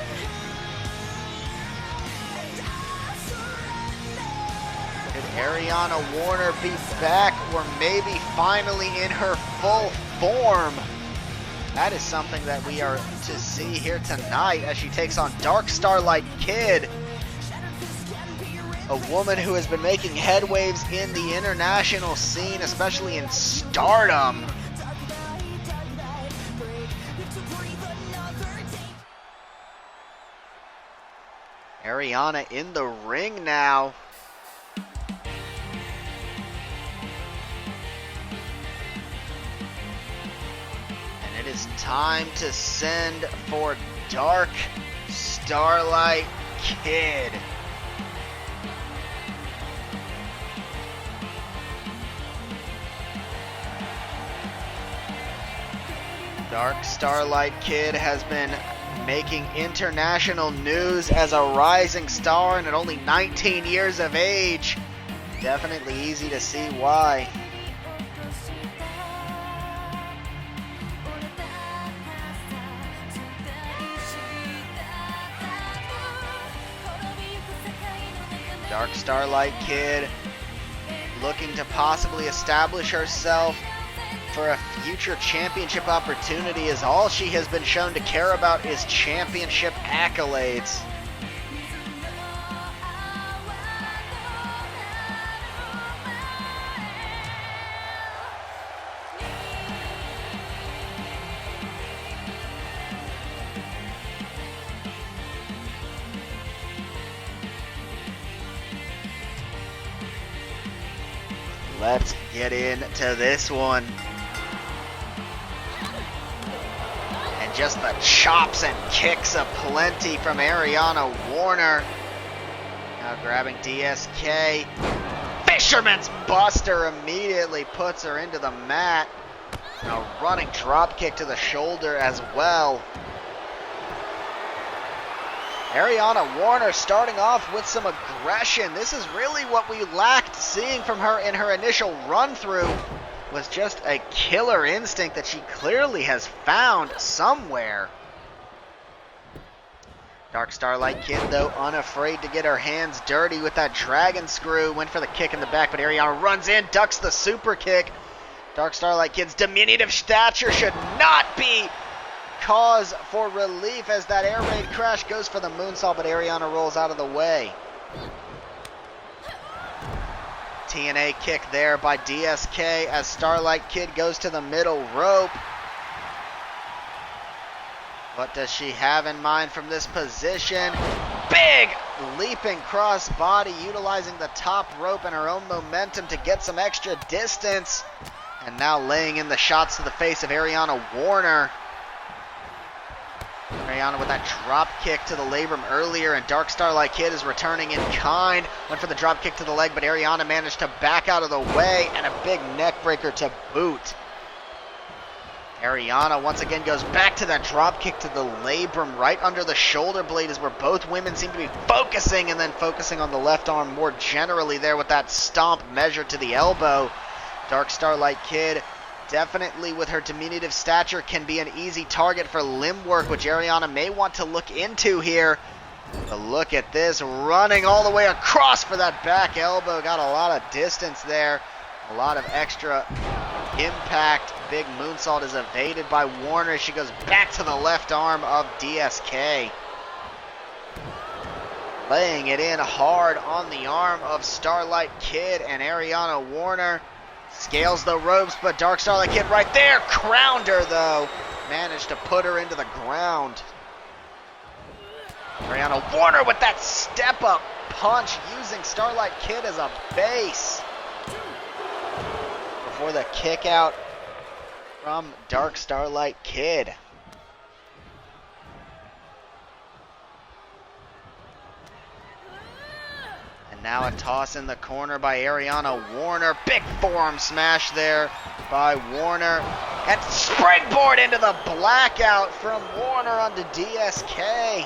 Could Ariana Warner be back, or maybe finally in her full form? That is something that we are to see here tonight as she takes on Dark Starlight Kid, a woman who has been making headwaves in the international scene, especially in Stardom. Ariana in the ring now. It is time to send for Dark Starlight Kid. Dark Starlight Kid has been making international news as a rising star, and at only 19 years of age. Definitely easy to see why. Dark Starlight Kid looking to possibly establish herself for a future championship opportunity, as all she has been shown to care about is championship accolades. Let's get into this one. And just the chops and kicks aplenty from Ariana Warner. Now grabbing DSK. Fisherman's Buster immediately puts her into the mat. Now running drop kick to the shoulder as well. Ariana Warner starting off with some aggression. This is really what we lacked seeing from her in her initial run through, was just a killer instinct that she clearly has found somewhere. Dark Starlight Kid, though, unafraid to get her hands dirty with that dragon screw. Went for the kick in the back, but Ariana runs in, ducks the super kick. Dark Starlight Kid's diminutive stature should not be cause for relief as that air raid crash goes for the moonsault, but Ariana rolls out of the way. TNA kick there by DSK as Starlight Kid goes to the middle rope. What does she have in mind from this position? Big leaping cross body, utilizing the top rope and her own momentum to get some extra distance. And now laying in the shots to the face of Ariana Warner. Ariana with that drop kick to the labrum earlier, and Dark Starlight Kid is returning in kind. Went for the drop kick to the leg, but Ariana managed to back out of the way, and a big neck breaker to boot. Ariana once again goes back to that drop kick to the labrum right under the shoulder blade, is where both women seem to be focusing, and then focusing on the left arm more generally there with that stomp measure to the elbow. Dark Starlight Kid, definitely with her diminutive stature, can be an easy target for limb work, which Ariana may want to look into here. But look at this, running all the way across for that back elbow. Got a lot of distance there, a lot of extra impact. Big moonsault is evaded by Warner as she goes back to the left arm of DSK. Laying it in hard on the arm of Starlight Kid, and Ariana Warner scales the ropes, but Dark Starlight Kid right there crowned her though. Managed to put her into the ground. Ariana Warner with that step up punch, using Starlight Kid as a base. Before the kick out from Dark Starlight Kid. Now a toss in the corner by Ariana Warner. Big forearm smash there by Warner. And springboard into the blackout from Warner onto DSK.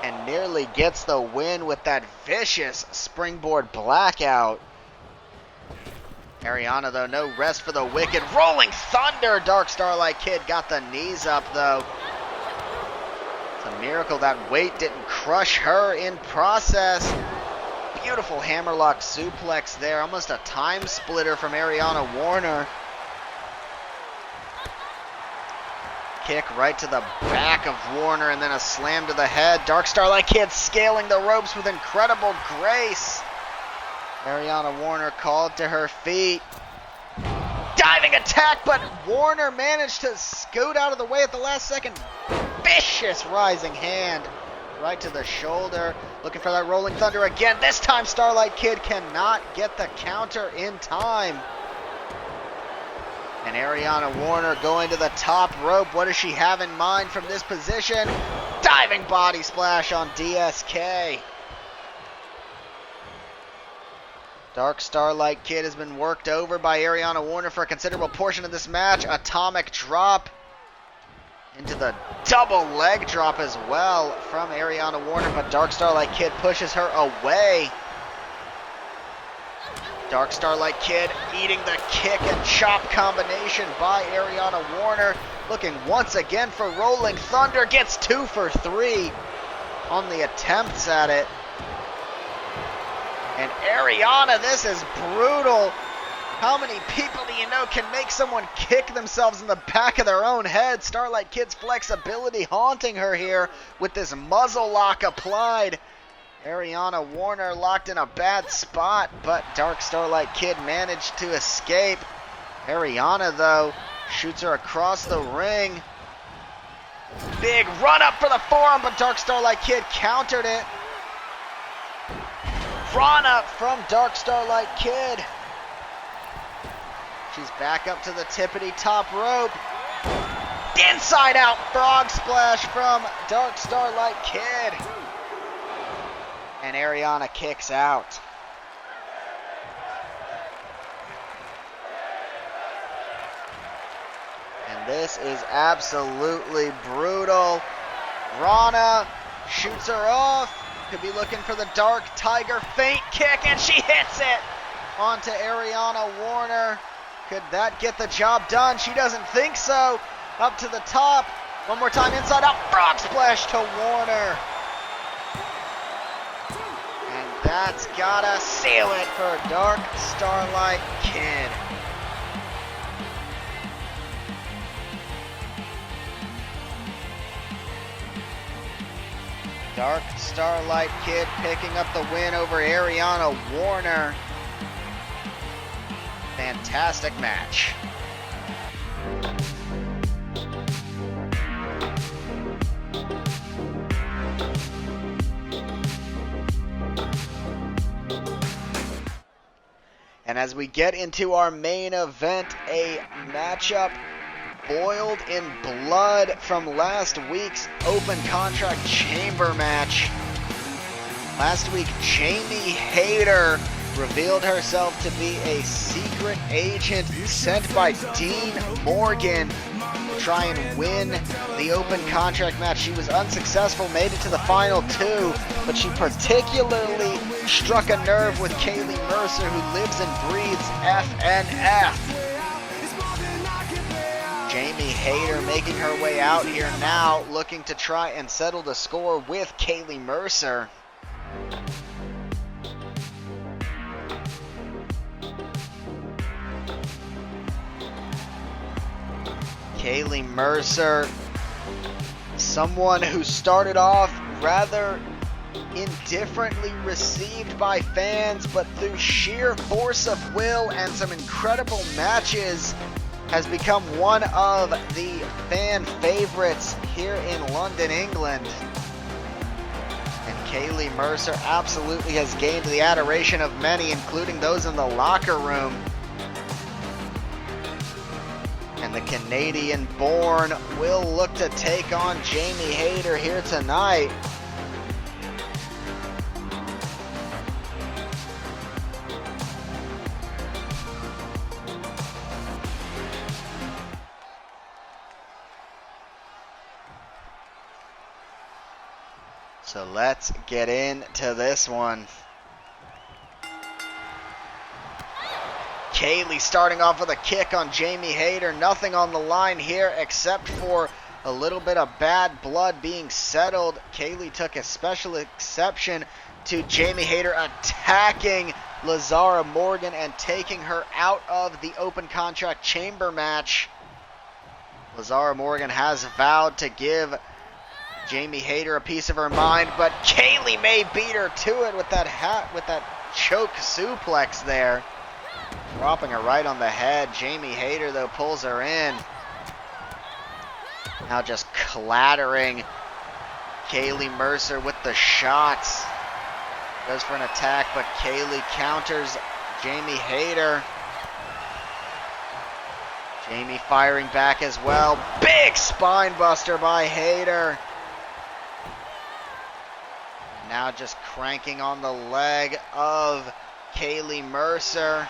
And nearly gets the win with that vicious springboard blackout. Ariana, though, no rest for the wicked. Rolling Thunder. Dark Starlight Kid got the knees up, though. It's a miracle that weight didn't crush her in process. Beautiful hammerlock suplex there. Almost a time splitter from Ariana Warner. Kick right to the back of Warner, and then a slam to the head. Dark Starlight Kid scaling the ropes with incredible grace. Ariana Warner called to her feet. Diving attack, but Warner managed to scoot out of the way at the last second. Vicious rising hand right to the shoulder. Looking for that rolling thunder again. This time Starlight Kid cannot get the counter in time. And Ariana Warner going to the top rope. What does she have in mind from this position? Diving body splash on DSK. Dark Starlight Kid has been worked over by Ariana Warner for a considerable portion of this match. Atomic drop into the double leg drop as well from Ariana Warner, but Dark Starlight Kid pushes her away. Dark Starlight Kid eating the kick and chop combination by Ariana Warner. Looking once again for Rolling Thunder. Gets 2 for 3 on the attempts at it. And Ariana, this is brutal. How many people do you know can make someone kick themselves in the back of their own head? Starlight Kid's flexibility haunting her here with this muzzle lock applied. Ariana Warner locked in a bad spot, but Dark Starlight Kid managed to escape. Ariana, though, shoots her across the ring. Big run up for the forearm, but Dark Starlight Kid countered it. Rana from Dark Starlight Kid. She's back up to the tippity top rope. Inside out frog splash from Dark Starlight Kid. And Ariana kicks out. And this is absolutely brutal. Rana shoots her off. Could be looking for the Dark Tiger feint kick, and she hits it onto Ariana Warner. Could that get the job done? She doesn't think so. Up to the top. One more time, inside out frog splash to Warner. And that's gotta seal it for Dark Starlight Kid. Dark Starlight Kid picking up the win over Ariana Warner. Fantastic match. And as we get into our main event, a matchup boiled in blood from last week's open contract chamber match. Last week, Jamie Hayter revealed herself to be a secret agent sent by Dean Morgan to try and win the open contract match. She was unsuccessful, made it to the final two, but she particularly struck a nerve with Kaylee Mercer, who lives and breathes FNF. Jamie Hayter making her way out here now, looking to try and settle the score with Kaylee Mercer. Kaylee Mercer, someone who started off rather indifferently received by fans, but through sheer force of will and some incredible matches has become one of the fan favorites here in London, England. And Kaylee Mercer absolutely has gained the adoration of many, including those in the locker room. And the Canadian-born will look to take on Jamie Hayter here tonight. So let's get into this one. Kaylee starting off with a kick on Jamie Hayter. Nothing on the line here except for a little bit of bad blood being settled. Kaylee took a special exception to Jamie Hayter attacking Lazara Morgan and taking her out of the open contract chamber match. Lazara Morgan has vowed to give Jamie Hayter a piece of her mind, but Kaylee may beat her to it with that choke suplex there. Dropping her right on the head. Jamie Hayter, though, pulls her in. Now just clattering Kaylee Mercer with the shots. Goes for an attack, but Kaylee counters Jamie Hayter. Jamie firing back as well. Big spine buster by Hayter. Now just cranking on the leg of Kaylee Mercer.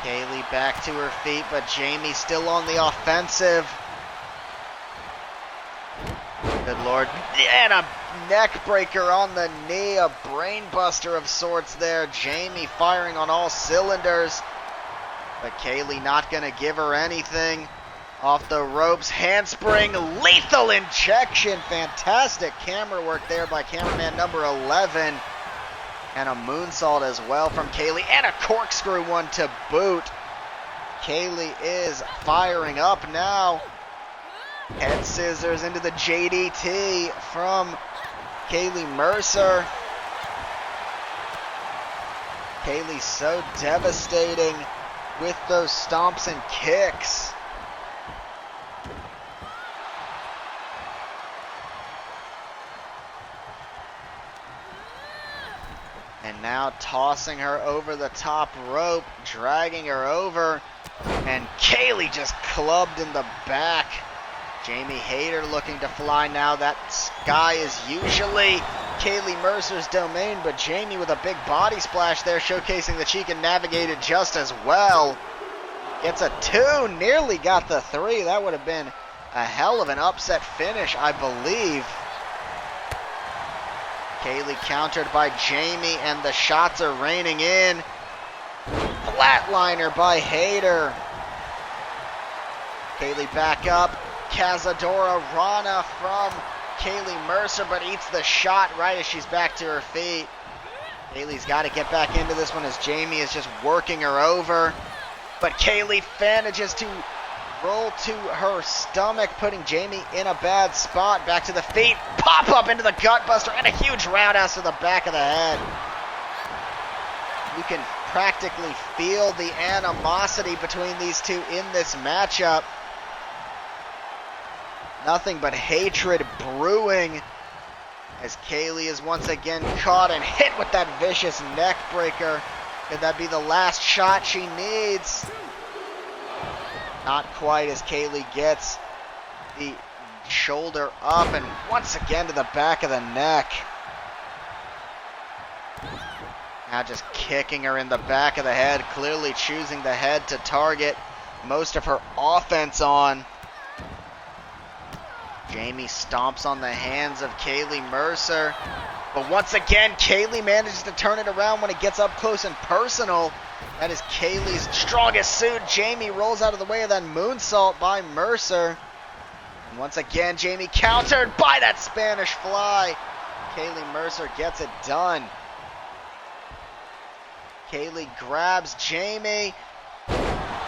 Kaylee back to her feet, but Jamie still on the offensive. Good Lord. And a neck breaker on the knee, a brain buster of sorts there. Jamie firing on all cylinders, but Kaylee not going to give her anything. Off the ropes, handspring, lethal injection. Fantastic camera work there by cameraman number 11. And a moonsault as well from Kaylee, and a corkscrew one to boot. Kaylee is firing up now. Head scissors into the JDT from Kaylee Mercer. Kaylee so devastating with those stomps and kicks. now tossing her over the top rope, dragging her over, and Kaylee just clubbed in the back. Jamie Hayter looking to fly now. That sky is usually Kaylee Mercer's domain, but Jamie with a big body splash there, showcasing that she can navigate it just as well. Gets a 2, nearly got the 3. That would have been a hell of an upset finish, I believe. Kaylee countered by Jamie, and the shots are raining in. Flatliner by Hayter. Kaylee back up. Cazadora Rana from Kaylee Mercer, but eats the shot right as she's back to her feet. Kaylee's got to get back into this one as Jamie is just working her over. But Kaylee manages to roll to her stomach, putting Jamie in a bad spot. Back to the feet, pop up into the gutbuster, and a huge roundhouse to the back of the head. You can practically feel the animosity between these two in this matchup. Nothing but hatred brewing as Kaylee is once again caught and hit with that vicious neck breaker. Could that be the last shot she needs? Not quite, as Kaylee gets the shoulder up and once again to the back of the neck. Now just kicking her in the back of the head, clearly choosing the head to target most of her offense on. Jamie stomps on the hands of Kaylee Mercer. But once again, Kaylee manages to turn it around when it gets up close and personal. That is Kaylee's strongest suit. Jamie rolls out of the way of that moonsault by Mercer. And once again, Jamie countered by that Spanish fly. Kaylee Mercer gets it done. Kaylee grabs Jamie.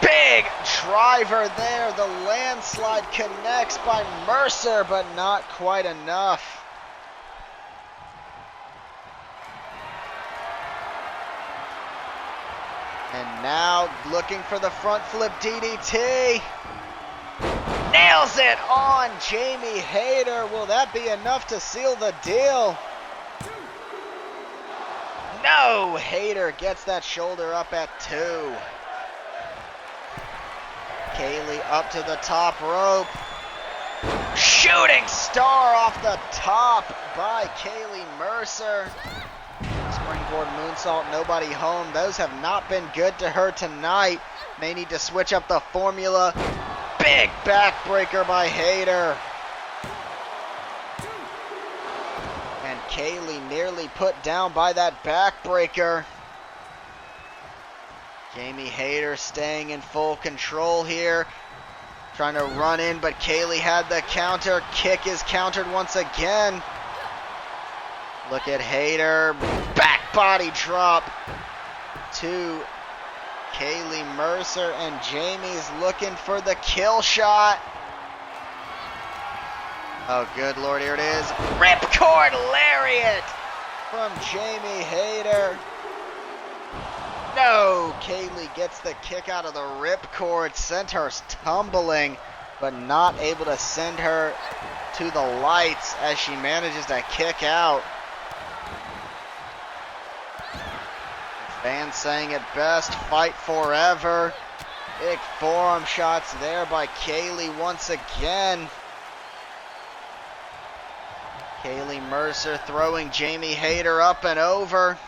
Big driver there. The landslide connects by Mercer, but not quite enough. And now looking for the front flip DDT. Nails it on Jamie Hayter. Will that be enough to seal the deal? No, Hayter gets that shoulder up at 2. Kaylee up to the top rope. Shooting star off the top by Kaylee Mercer. Springboard moonsault, nobody home. Those have not been good to her tonight. May need to switch up the formula. Big backbreaker by Hayter. And Kaylee nearly put down by that backbreaker. Jamie Hayter staying in full control here. Trying to run in, but Kaylee had the counter. Kick is countered once again. Look at Hayter. Back body drop to Kaylee Mercer, and Jamie's looking for the kill shot. Oh, good Lord, here it is. Ripcord lariat from Jamie Hayter. No, Kaylee gets the kick out of the ripcord, sent her tumbling, but not able to send her to the lights as she manages to kick out. Fans saying it best, fight forever. Big forearm shots there by Kaylee once again. Kaylee Mercer throwing Jamie Hayter up and over.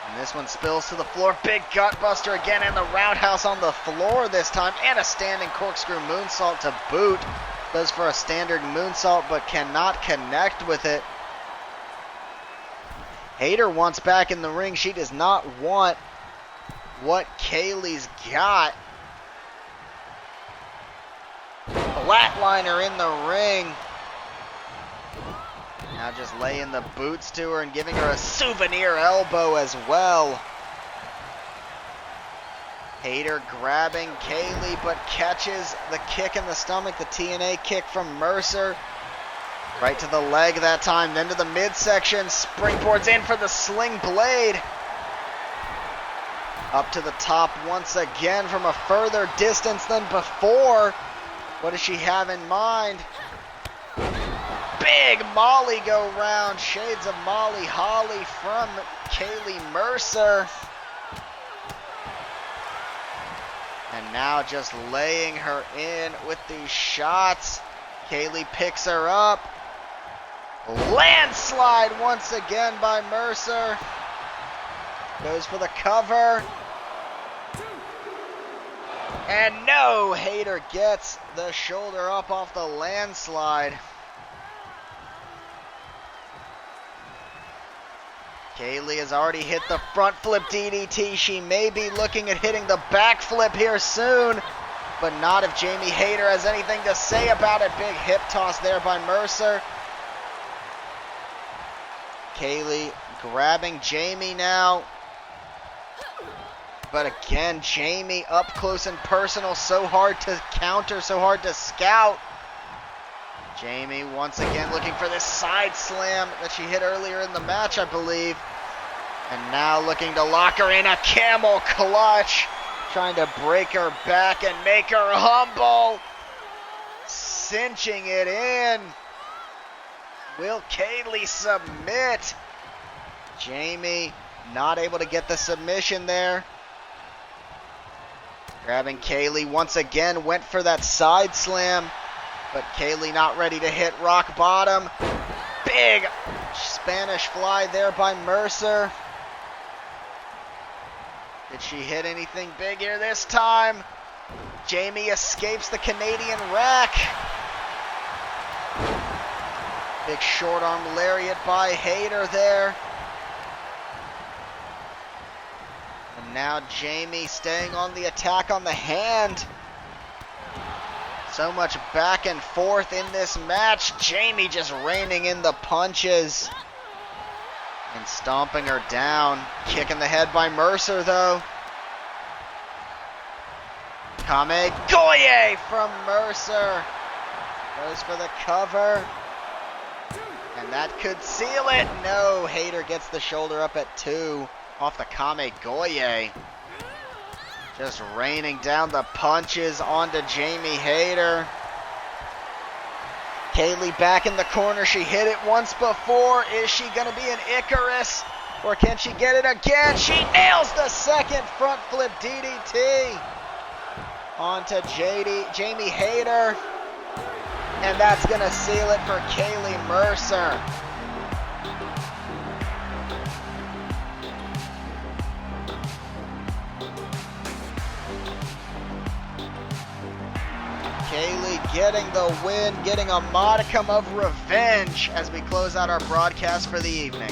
And this one spills to the floor. Big gutbuster again, and the roundhouse on the floor this time, and a standing corkscrew moonsault to boot. Goes for a standard moonsault but cannot connect with it. Hayter wants back in the ring. She does not want what Kaylee's got. Flatliner in the ring. Now just laying the boots to her and giving her a souvenir elbow as well. Hayter grabbing Kaylee, but catches the kick in the stomach, the TNA kick from Mercer. Right to the leg that time, then to the midsection. Springboards in for the sling blade. Up to the top once again from a further distance than before. What does she have in mind? Big Molly go round. Shades of Molly Holly from Kaylee Mercer. And now just laying her in with these shots. Kaylee picks her up. Landslide once again by Mercer. Goes for the cover. And no, Hayter gets the shoulder up off the landslide. Kaylee has already hit the front flip DDT. She may be looking at hitting the back flip here soon, but not if Jamie Hayter has anything to say about it. Big hip toss there by Mercer. Kaylee grabbing Jamie now. But again, Jamie up close and personal, so hard to counter, so hard to scout. Jamie once again looking for this side slam that she hit earlier in the match, I believe. And now looking to lock her in a camel clutch. Trying to break her back and make her humble. Cinching it in. Will Kaylee submit? Jamie not able to get the submission there. Grabbing Kaylee once again, went for that side slam. But Kaylee not ready to hit rock bottom. Big Spanish fly there by Mercer. Did she hit anything big here this time? Jamie escapes the Canadian rack. Big short arm lariat by Hayter there. And now Jamie staying on the attack on the hand. So much back and forth in this match. Jamie just reining in the punches and stomping her down. Kick in the head by Mercer though. Kame Goye from Mercer. Goes for the cover. And that could seal it. No, Hayter gets the shoulder up at 2 off the Kame Goye. Just raining down the punches onto Jamie Hayter. Kaylee back in the corner. She hit it once before. Is she going to be an Icarus? Or can she get it again? She nails the second front flip DDT onto Jamie Hayter. And that's going to seal it for Kaylee Mercer. Kaylee getting the win, getting a modicum of revenge as we close out our broadcast for the evening.